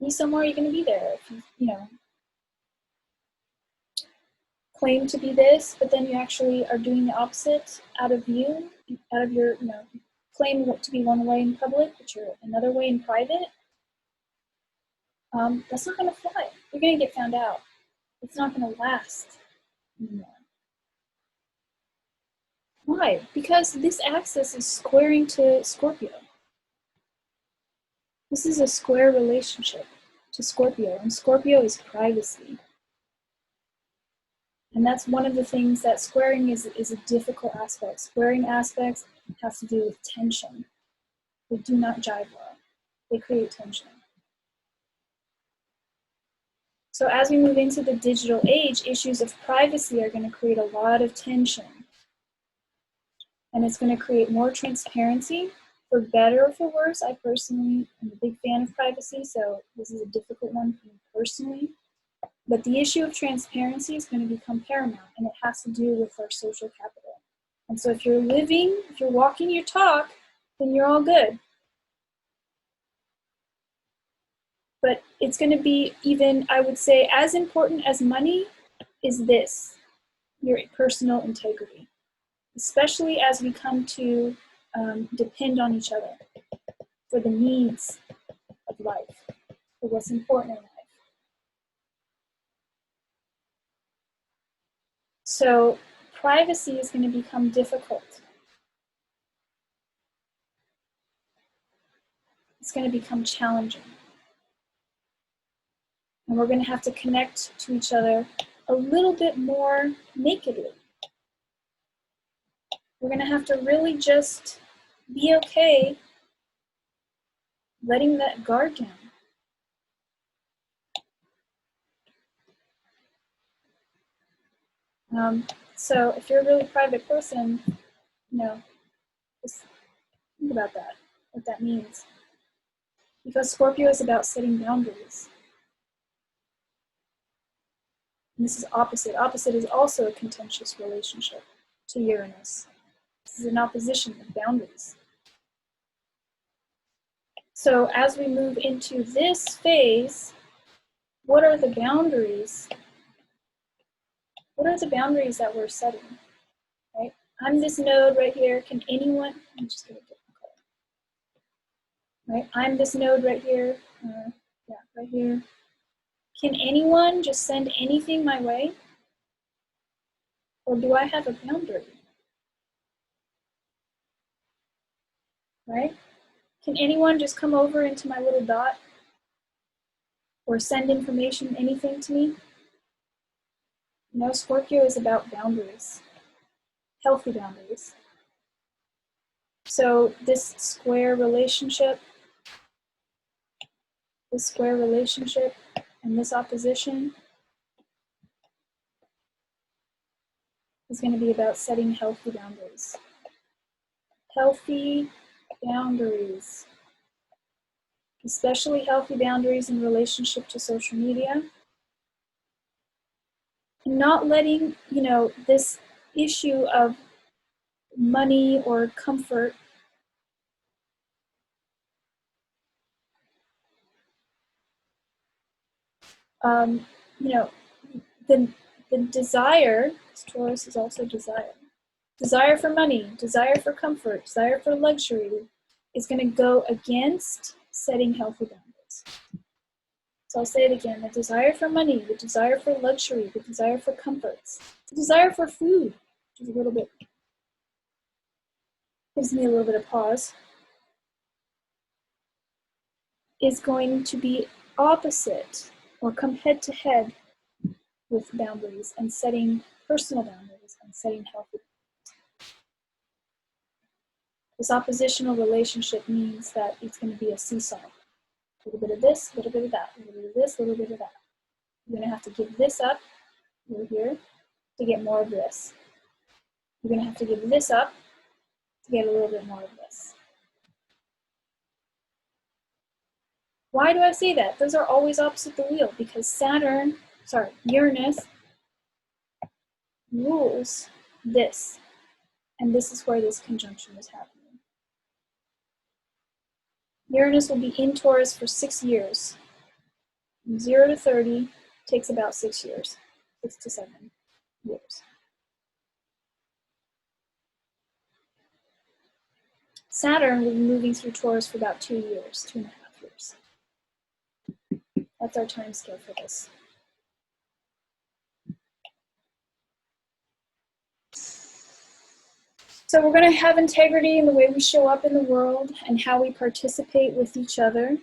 be somewhere, you're going to be there. If you, claim to be this, but then you actually are doing the opposite out of your, claim to be one way in public, but you're another way in private, that's not going to fly. You're going to get found out. It's not going to last anymore. Why? Because this axis is squaring to Scorpio. This is a square relationship to Scorpio, and Scorpio is privacy. And that's one of the things that squaring is a difficult aspect. Squaring aspects have to do with tension. They do not jive well. They create tension. So as we move into the digital age, issues of privacy are going to create a lot of tension. And it's going to create more transparency, for better or for worse. I personally am a big fan of privacy, so this is a difficult one for me personally. But the issue of transparency is going to become paramount, and it has to do with our social capital. And so if you're walking your talk, then you're all good. But it's going to be even, I would say, as important as money is this, your personal integrity. Especially as we come to depend on each other for the needs of life, for what's important in life. So privacy is going to become difficult. It's going to become challenging. And we're going to have to connect to each other a little bit more nakedly. We're going to have to really just be okay letting that guard down. So if you're a really private person, just think about that, what that means. Because Scorpio is about setting boundaries. And this is opposite. Opposite is also a contentious relationship to Uranus. This is an opposition of boundaries. So as we move into this phase, what are the boundaries? What are the boundaries that we're setting? Right? I'm this node right here. Can anyone? I'm just going to get my color. Right? I'm this node right here. Right here. Can anyone just send anything my way? Or do I have a boundary? Right? Can anyone just come over into my little dot? Or send information, anything to me? Scorpio is about boundaries. Healthy boundaries. So this square relationship and this opposition is going to be about setting healthy boundaries. Healthy boundaries. Especially healthy boundaries in relationship to social media. And not letting, this issue of money or comfort the desire, Taurus is also desire. Desire for money, desire for comfort, desire for luxury is going to go against setting healthy boundaries. So I'll say it again, the desire for money, the desire for luxury, the desire for comforts, the desire for food, which is gives me a little bit of pause, is going to be opposite or come head to head with boundaries and setting personal boundaries and setting healthy boundaries. This oppositional relationship means that it's going to be a seesaw. A little bit of this, a little bit of that, a little bit of this, a little bit of that. You're going to have to give this up over here to get more of this. You're going to have to give this up to get a little bit more of this. Why do I say that? Those are always opposite the wheel because Uranus rules this. And this is where this conjunction is happening. Uranus will be in Taurus for 6 years. From 0 to 30 takes about 6 years, 6 to 7 years. Saturn will be moving through Taurus for about 2 years, 2.5 years. That's our time scale for this. So we're going to have integrity in the way we show up in the world and how we participate with each other.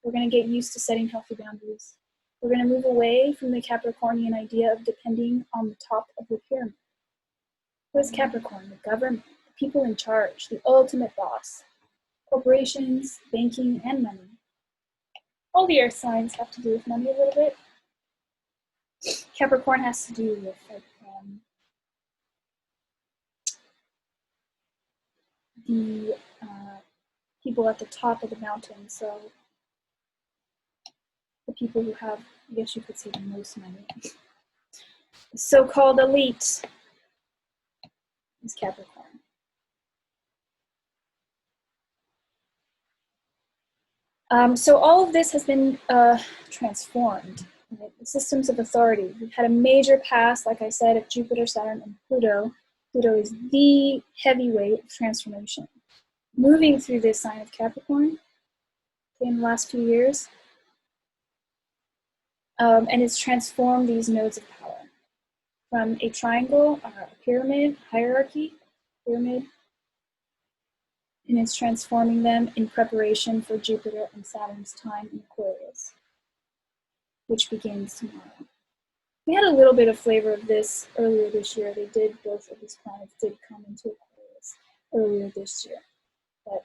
We're going to get used to setting healthy boundaries. We're going to move away from the Capricornian idea of depending on the top of the pyramid. Who is Capricorn? The government, the people in charge, the ultimate boss. Corporations, banking, and money. All the earth signs have to do with money a little bit. Capricorn has to do with the people at the top of the mountain. So the people who have, I guess you could say, the most money. The so-called elite is Capricorn. So all of this has been transformed. Right? The systems of authority. We've had a major pass, like I said, of Jupiter, Saturn, and Pluto. Pluto is the heavyweight of transformation. moving through this sign of Capricorn in the last few years. And it's transformed these nodes of power from a triangle, a pyramid, hierarchy, pyramid, and it's transforming them in preparation for Jupiter and Saturn's time in Aquarius, which begins tomorrow. We had a little bit of flavor of this earlier this year. Both of these planets did come into Aquarius earlier this year. But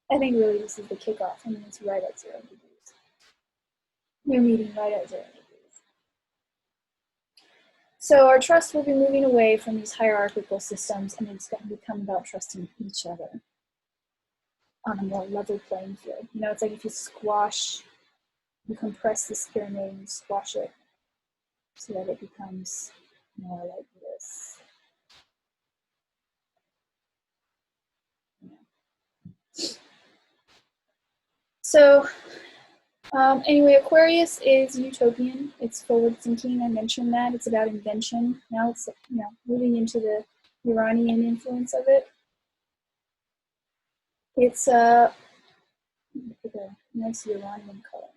I think really this is the kickoff. I mean, it's right at 0 degrees. We're meeting right at 0 degrees. So our trust will be moving away from these hierarchical systems, and it's going to become about trusting each other on a more level playing field. You know, it's like if you compress this pyramid and you squash it so that it becomes more like this. Yeah. So anyway, Aquarius is utopian. It's forward thinking. I mentioned that. It's about invention. Now it's, you know, moving into the Uranian influence of it. It's a nice Uranian color.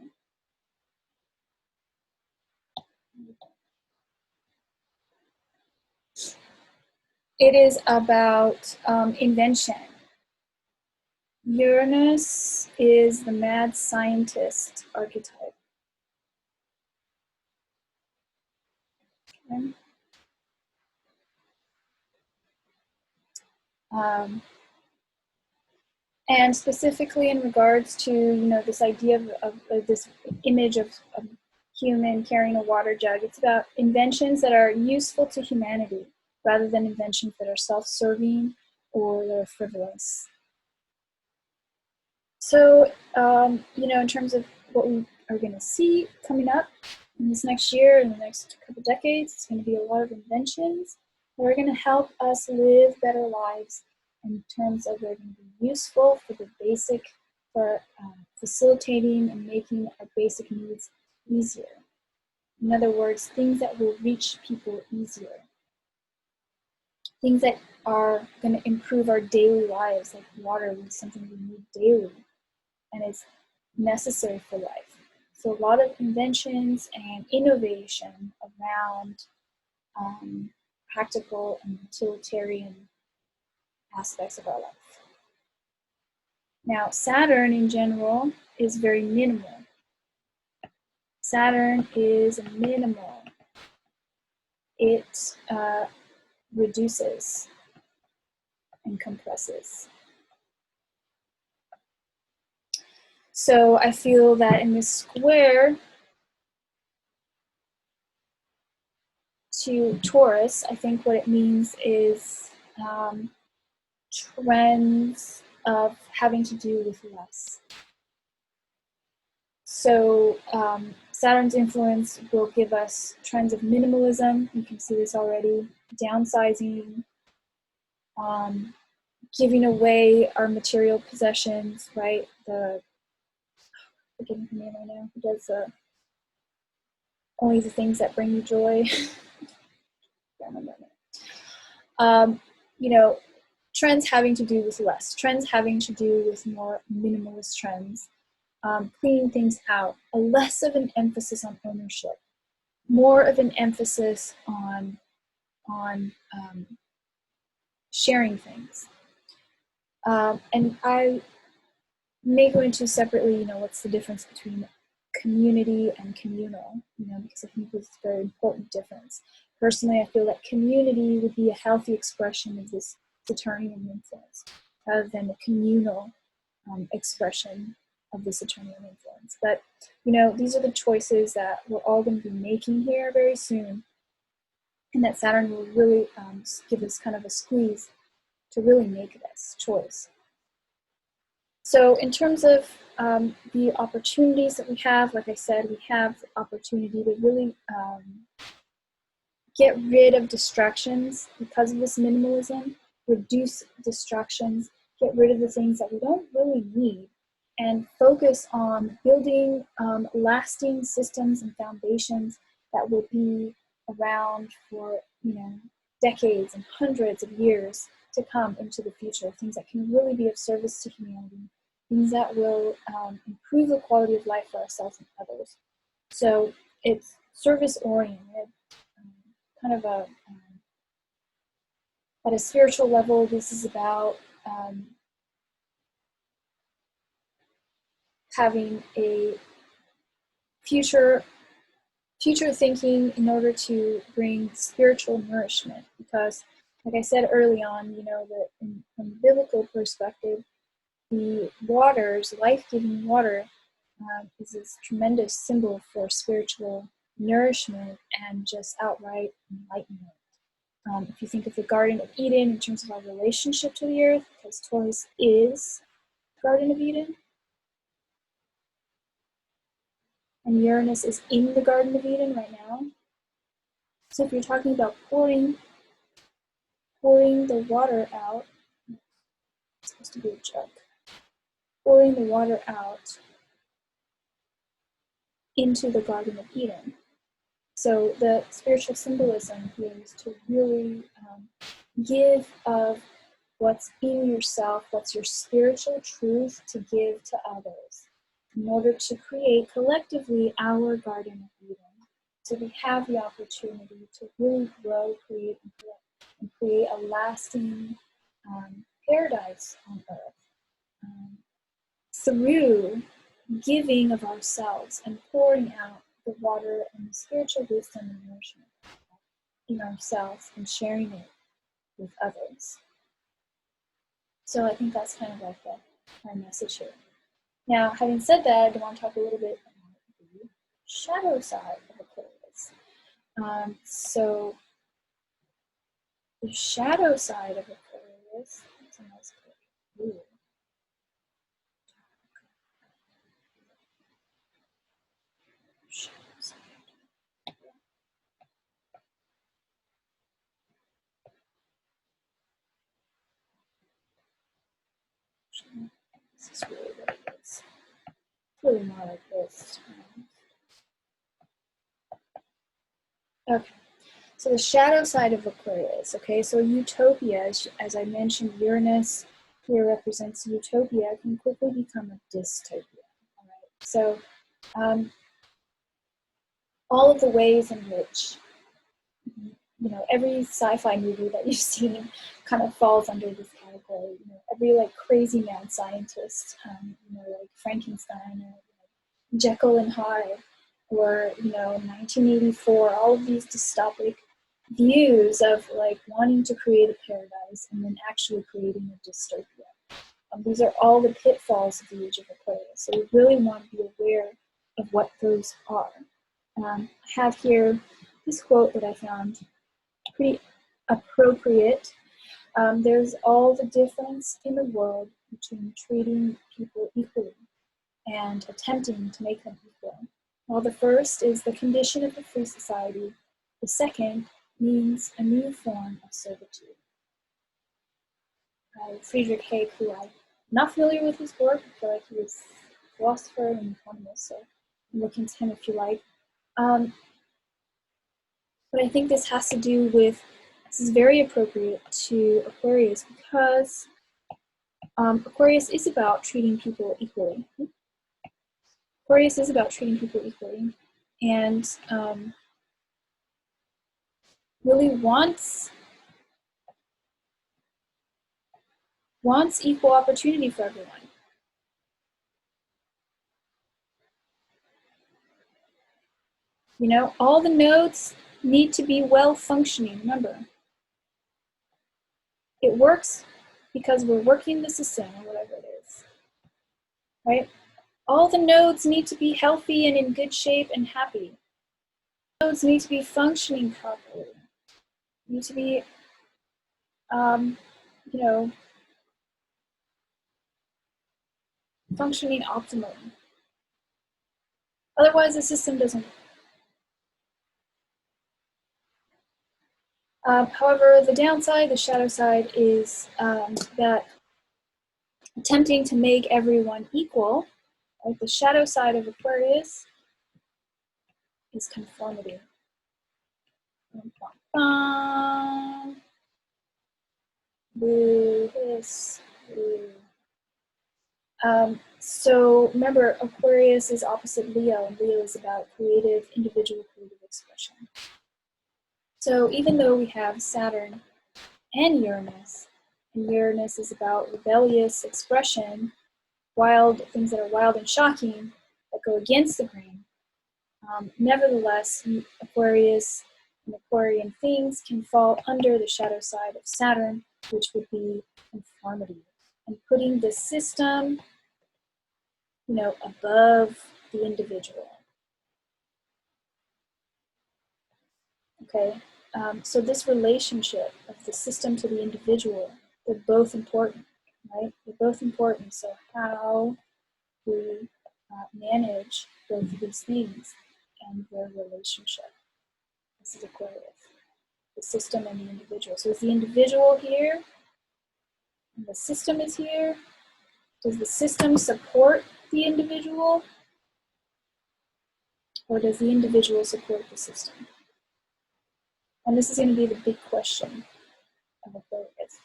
It is about invention. Uranus is the mad scientist archetype. Okay. And specifically in regards to, you know, this idea of this image of human carrying a water jug, it's about inventions that are useful to humanity rather than inventions that are self-serving or that are frivolous. So, you know, in terms of what we are going to see coming up in this next year, in the next couple decades, it's going to be a lot of inventions that are going to help us live better lives in terms of they're going to be useful for the basic, for facilitating and making our basic needs easier. In other words, things that will reach people easier. Things that are going to improve our daily lives, like water is something we need daily, and it's necessary for life. So a lot of inventions and innovation around practical and utilitarian aspects of our life. Now, Saturn in general is very minimal. Saturn is minimal. It reduces and compresses. So I feel that in this square to Taurus, I think what it means is trends of having to do with less. So Saturn's influence will give us trends of minimalism. You can see this already. Downsizing, giving away our material possessions, right? I'm forgetting her name right now, who does only the things that bring you joy. You know, trends having to do with less, trends having to do with more minimalist trends, cleaning things out, a less of an emphasis on ownership, more of an emphasis on sharing things. And I may go into separately, you know, what's the difference between community and communal, you know, because I think this is a very important difference. Personally, I feel that community would be a healthy expression of this Saturnian influence rather than a communal expression of the Saturnian influence. But, you know, these are the choices that we're all going to be making here very soon, and that Saturn will really give us kind of a squeeze to really make this choice. So in terms of the opportunities that we have, like I said, we have the opportunity to really get rid of distractions because of this minimalism, reduce distractions, get rid of the things that we don't really need, and focus on building lasting systems and foundations that will be around for, you know, decades and hundreds of years, to come into the future, things that can really be of service to humanity, things that will improve the quality of life for ourselves and others. So it's service-oriented, kind of at a spiritual level, this is about having a future thinking in order to bring spiritual nourishment, because like I said early on, that from the biblical perspective, the waters, life-giving water, is this tremendous symbol for spiritual nourishment and just outright enlightenment. If you think of the Garden of Eden in terms of our relationship to the earth, because Taurus is Garden of Eden, and Uranus is in the Garden of Eden right now. So if you're talking about pouring the water out, it's supposed to be a jug, pouring the water out into the Garden of Eden. So the spiritual symbolism here is to really give of what's in yourself, what's your spiritual truth to give to others in order to create collectively our Garden of Eden. So we have the opportunity to really grow, create, and create a lasting paradise on earth through giving of ourselves and pouring out the water and the spiritual wisdom and nourishment in ourselves and sharing it with others. So I think that's kind of like my message here. Now, having said that, I want to talk a little bit about the shadow side of Aquarius. So the shadow side of Aquarius, that's a nice picture. Ooh. Shadow side. This is really what it is. It's really more like this. Okay. So the shadow side of Aquarius, okay, so utopia, as I mentioned, Uranus here represents utopia, can quickly become a dystopia, all right? So all of the ways in which, every sci-fi movie that you've seen kind of falls under this category, every like crazy mad scientist, like Frankenstein or Jekyll and Hyde, or 1984, all of these dystopic views of like wanting to create a paradise and then actually creating a dystopia. These are all the pitfalls of the age of Aquarius. So we really want to be aware of what those are. I have here this quote that I found pretty appropriate. There's all the difference in the world between treating people equally and attempting to make them equal. While the first is the condition of a free society, the second means a new form of servitude. Friedrich Hayek, who I'm not familiar with his work, I feel like he was a philosopher and economist, so look into him if you like. But I think this has to do with, this is very appropriate to Aquarius because Aquarius is about treating people equally. Aquarius is about treating people equally and really wants equal opportunity for everyone. All the nodes need to be well functioning. Remember, it works because we're working the system or whatever it is, right? All the nodes need to be healthy and in good shape and happy. Nodes need to be functioning properly. Need to be, functioning optimally. Otherwise, the system doesn't work. However, the downside, the shadow side, is that attempting to make everyone equal, like the shadow side of Aquarius, is conformity. Boo, hiss, boo. So remember, Aquarius is opposite Leo, and Leo is about individual creative expression. So even though we have Saturn and Uranus is about rebellious expression, things that are wild and shocking, that go against the grain. Nevertheless, Aquarius and Aquarian things can fall under the shadow side of Saturn, which would be conformity, and putting the system, above the individual. Okay, so this relationship of the system to the individual, they're both important, right? They're both important. So how we manage both of these things and their relationship. This is Aquarius, the system and the individual. So is the individual here and the system is here? Does the system support the individual, or does the individual support the system? And this is going to be the big question of Aquarius.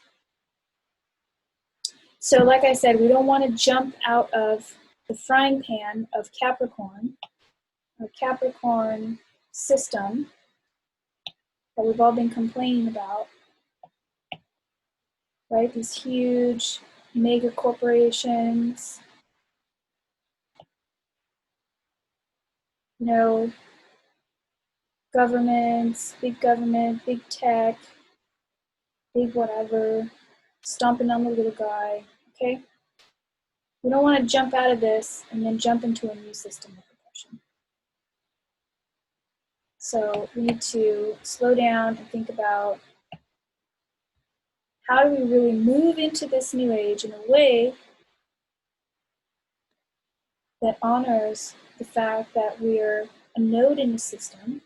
So like I said, we don't want to jump out of the frying pan of Capricorn, or Capricorn system that we've all been complaining about, right? These huge mega corporations, governments, big tech, big whatever, stomping on the little guy, okay? We don't want to jump out of this and then jump into a new system of oppression. So we need to slow down and think about, how do we really move into this new age in a way that honors the fact that we're a node in the system,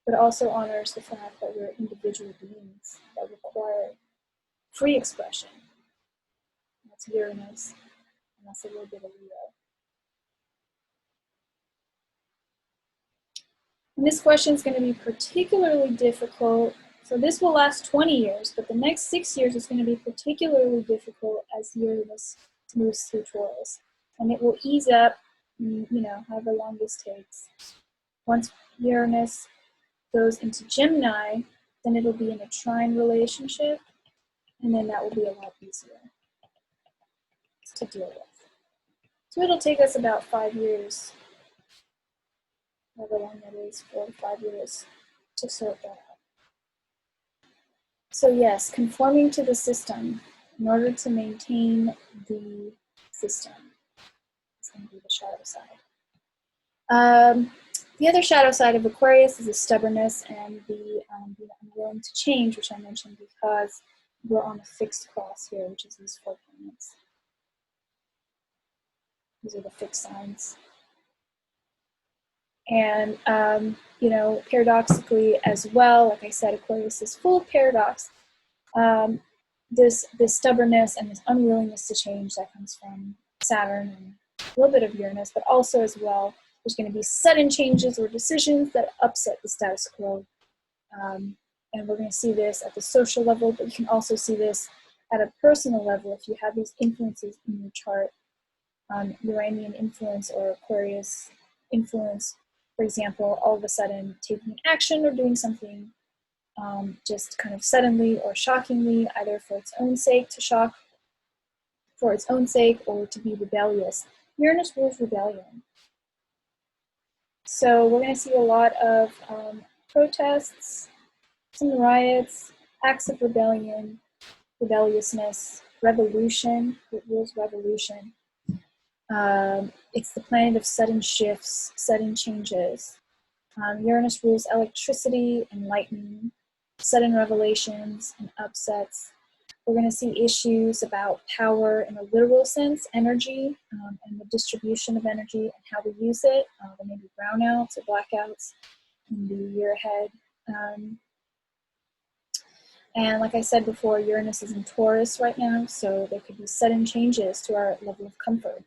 but also honors the fact that we're individual beings that require free expression. That's Uranus, and that's a little bit of Leo. And this question is going to be particularly difficult. So this will last 20 years, but the next 6 years is going to be particularly difficult as Uranus moves through Taurus. And it will ease up, however long this takes. Once Uranus goes into Gemini, then it'll be in a trine relationship, and then that will be a lot easier to deal with. So it'll take us about 5 years, however long that is, 4 to 5 years, to sort that out. So yes, conforming to the system in order to maintain the system is going to be the shadow side. The other shadow side of Aquarius is the stubbornness and the unwilling to change, which I mentioned because we're on a fixed cross here, which is these 4 planets. These are the fixed signs. And, paradoxically as well, like I said, Aquarius is full of paradox. This stubbornness and this unwillingness to change that comes from Saturn and a little bit of Uranus, but also as well, there's going to be sudden changes or decisions that upset the status quo. And we're going to see this at the social level, but you can also see this at a personal level if you have these influences in your chart. Uranian influence or Aquarius influence, for example, all of a sudden taking action or doing something just kind of suddenly or shockingly, either for its own sake to shock, for its own sake, or to be rebellious. Uranus rules rebellion. So we're going to see a lot of protests, some riots, acts of rebellion, rebelliousness, revolution. It rules revolution. It's the planet of sudden shifts, sudden changes. Uranus rules electricity and lightning, sudden revelations and upsets. We're going to see issues about power in a literal sense, energy, and the distribution of energy and how we use it. There may be brownouts or blackouts in the year ahead. And like I said before, Uranus is in Taurus right now, so there could be sudden changes to our level of comfort,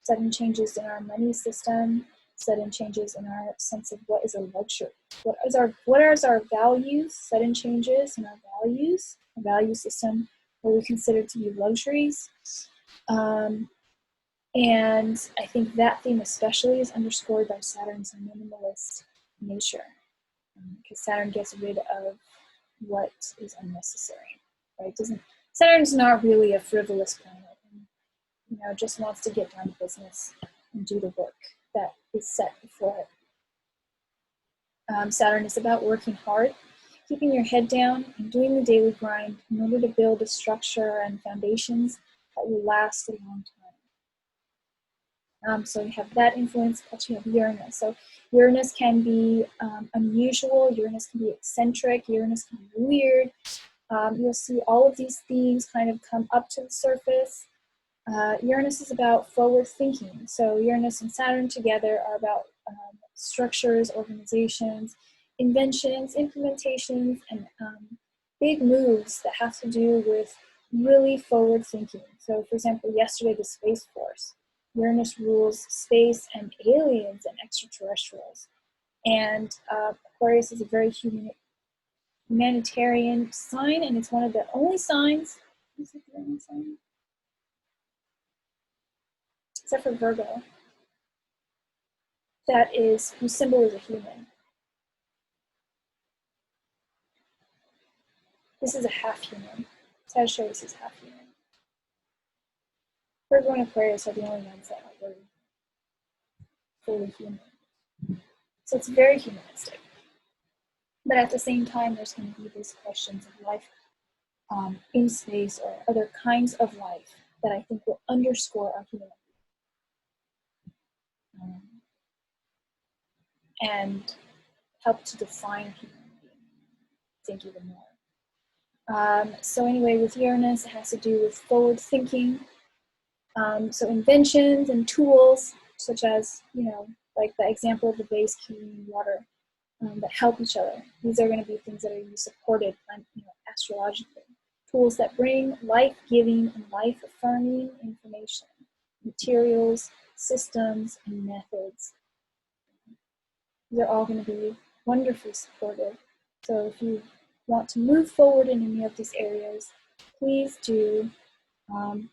sudden changes in our money system, sudden changes in our sense of what is a luxury. What are our values, sudden changes in our values, a value system, what we consider to be luxuries. And I think that theme especially is underscored by Saturn's minimalist nature, because Saturn gets rid of what is unnecessary, right? Saturn's not really a frivolous planet, and, just wants to get down to business and do the work that is set before it. Saturn is about working hard, keeping your head down, and doing the daily grind in order to build a structure and foundations that will last a long time. So you have that influence, plus you have Uranus. So Uranus can be unusual, Uranus can be eccentric, Uranus can be weird. You'll see all of these themes kind of come up to the surface. Uranus is about forward thinking. So Uranus and Saturn together are about structures, organizations, inventions, implementations, and big moves that have to do with really forward thinking. So for example, yesterday, the Space Force. Uranus rules space and aliens and extraterrestrials. And Aquarius is a very humanitarian sign, and it's one of the only signs, is it the only sign? Except for Virgo, whose symbol is a human. This is a half human. Sagittarius is half human. Virgo and Aquarius are the only ones that are really fully human. So it's very humanistic. But at the same time, there's going to be these questions of life in space or other kinds of life that I think will underscore our humanity. And help to define humanity, I think, even more. So anyway, with Uranus, it has to do with forward thinking. So inventions and tools, such as, like the example of the vase carrying water, that help each other. These are going to be things that are supported, astrologically. Tools that bring life-giving and life-affirming information, materials, systems, and methods. These are all going to be wonderfully supportive. So if you want to move forward in any of these areas, please do.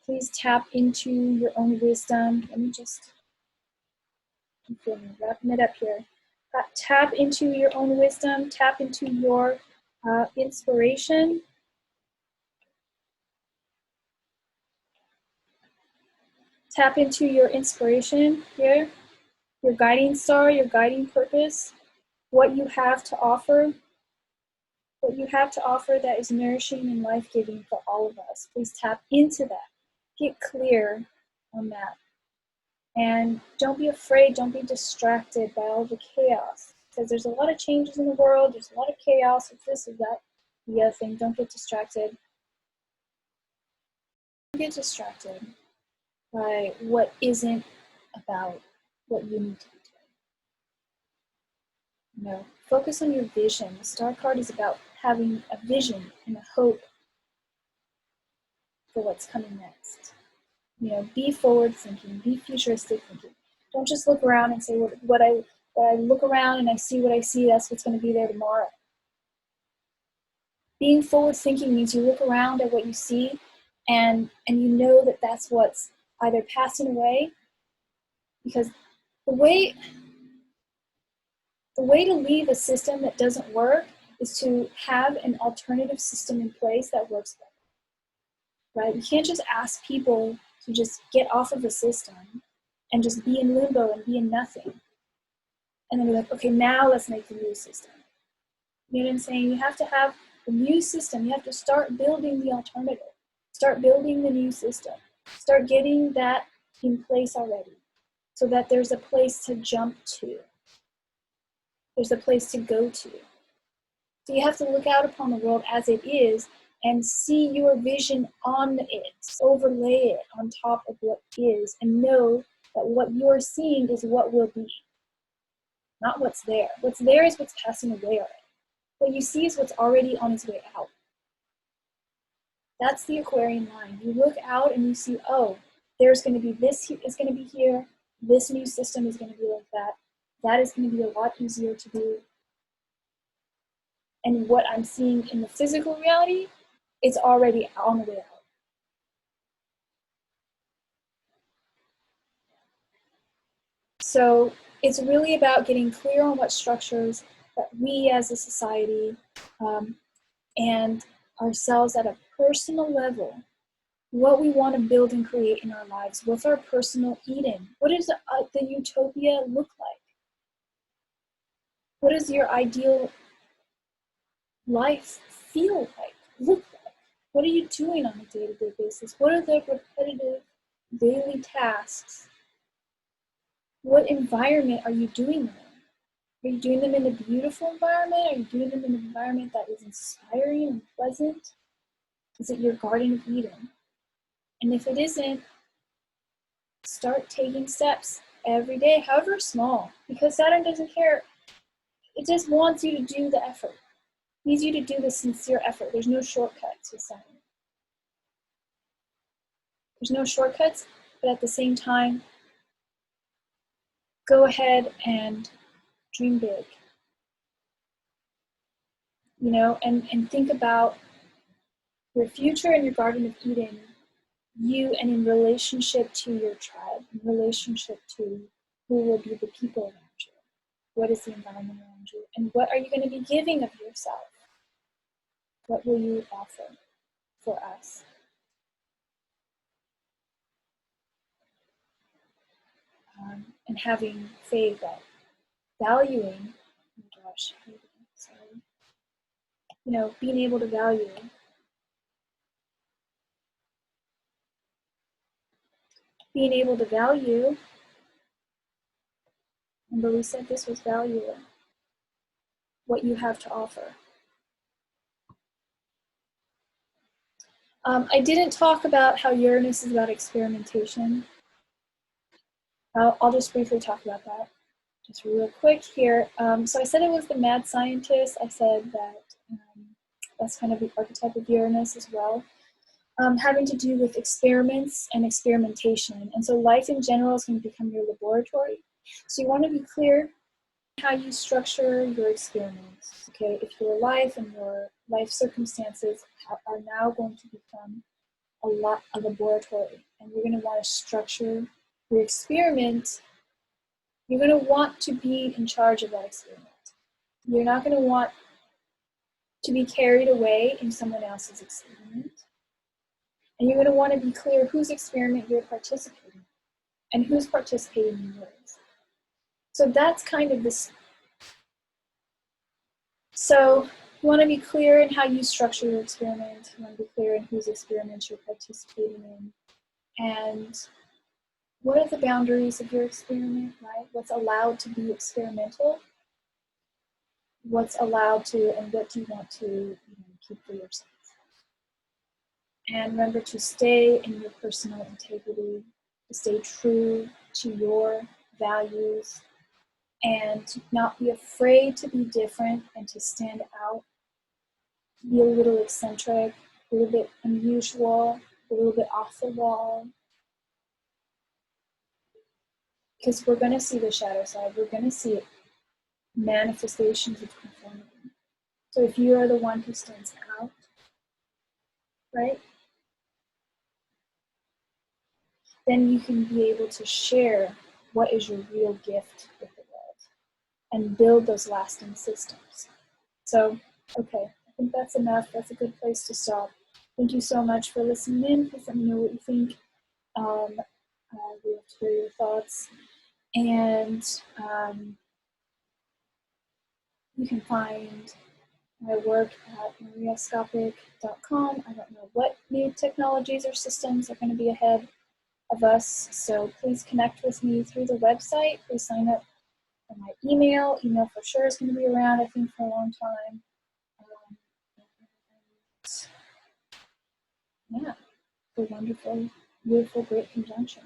Please tap into your own wisdom. Let me just wrapping it up here. Tap into your own wisdom. Tap into your inspiration. Tap into your inspiration here, your guiding star, your guiding purpose, what you have to offer. What you have to offer that is nourishing and life-giving for all of us. Please tap into that. Get clear on that. And don't be afraid, don't be distracted by all the chaos. Because there's a lot of changes in the world, there's a lot of chaos, it's this, or that, the other thing. Don't get distracted. Don't get distracted by what isn't about what you need to be doing. Focus on your vision. The star card is about having a vision and a hope for what's coming next. Be forward thinking, be futuristic thinking. Don't just look around and say what I look around and I see what I see, that's what's going to be there tomorrow. Being forward thinking means you look around at what you see and you know that that's what's either passing away, because the way to leave a system that doesn't work is to have an alternative system in place that works better, right? You can't just ask people to just get off of a system and just be in limbo and be in nothing. And then be like, okay, now let's make the new system. You know what I'm saying? You have to have the new system. You have to start building the alternative. Start building the new system. Start getting that in place already so that there's a place to jump to. There's a place to go to. So you have to look out upon the world as it is and see your vision on it, overlay it on top of what is, and know that what you're seeing is what will be, not what's there. What's there is what's passing away already. What you see is what's already on its way out. That's the Aquarian line. You look out and you see, oh, there's going to be this is going to be here, this new system is going to be like that, that is going to be a lot easier to do. And what I'm seeing in the physical reality, it's already on the way out. So it's really about getting clear on what structures that we as a society and ourselves at a personal level, what we want to build and create in our lives. What's our personal Eden? What does the utopia look like? What does your ideal life feel like, look like? What are you doing on a day-to-day basis? What are the repetitive daily tasks? What environment are you doing them in? Are you doing them in a beautiful environment? Are you doing them in an environment that is inspiring and pleasant? Is it your Garden of Eden? And if it isn't, start taking steps every day, however small, because Saturn doesn't care. It just wants you to do the effort. It needs you to do the sincere effort. There's no shortcuts with Saturn. There's no shortcuts, but at the same time, go ahead and dream big. You know, and think about your future and your Garden of Eden, you and in relationship to your tribe, in relationship to who will be the people around you. What is the environment around you? And what are you going to be giving of yourself? What will you offer for us? And having faith that valuing, oh gosh, sorry, you know, being able to value, remember we said this was value, what you have to offer. I didn't talk about how Uranus is about experimentation. I'll just briefly talk about that, just real quick here. So I said it was the mad scientist. I said that that's kind of the archetype of Uranus as well, having to do with experiments and experimentation. And so life in general is going to become your laboratory. So you want to be clear how you structure your experiments. Okay, if your life and your life circumstances are now going to become a laboratory, and you're going to want to structure your experiment, you're going to want to be in charge of that experiment. You're not going to want to be carried away in someone else's experiment. And you're going to want to be clear whose experiment you're participating in and who's participating in yours. So that's kind of this. So you want to be clear in how you structure your experiment. You want to be clear in whose experiment you're participating in. And what are the boundaries of your experiment, right? What's allowed to be experimental? What's allowed to, and what do you want to keep for yourself? And remember to stay in your personal integrity, to stay true to your values, and to not be afraid to be different and to stand out, to be a little eccentric, a little bit unusual, a little bit off the wall. Because we're going to see the shadow side, we're going to see manifestations of conformity. So if you are the one who stands out, right, then you can be able to share what is your real gift with the world and build those lasting systems. So, okay, I think that's enough. That's a good place to stop. Thank you so much for listening in. Please let me know what you think. We love to hear your thoughts. And you can find my work at mariascopic.com. I don't know what new technologies or systems are going to be ahead of us, so please connect with me through the website. Please sign up for my email. Email for sure is going to be around, I think, for a long time. Yeah, a wonderful, beautiful, great conjunction.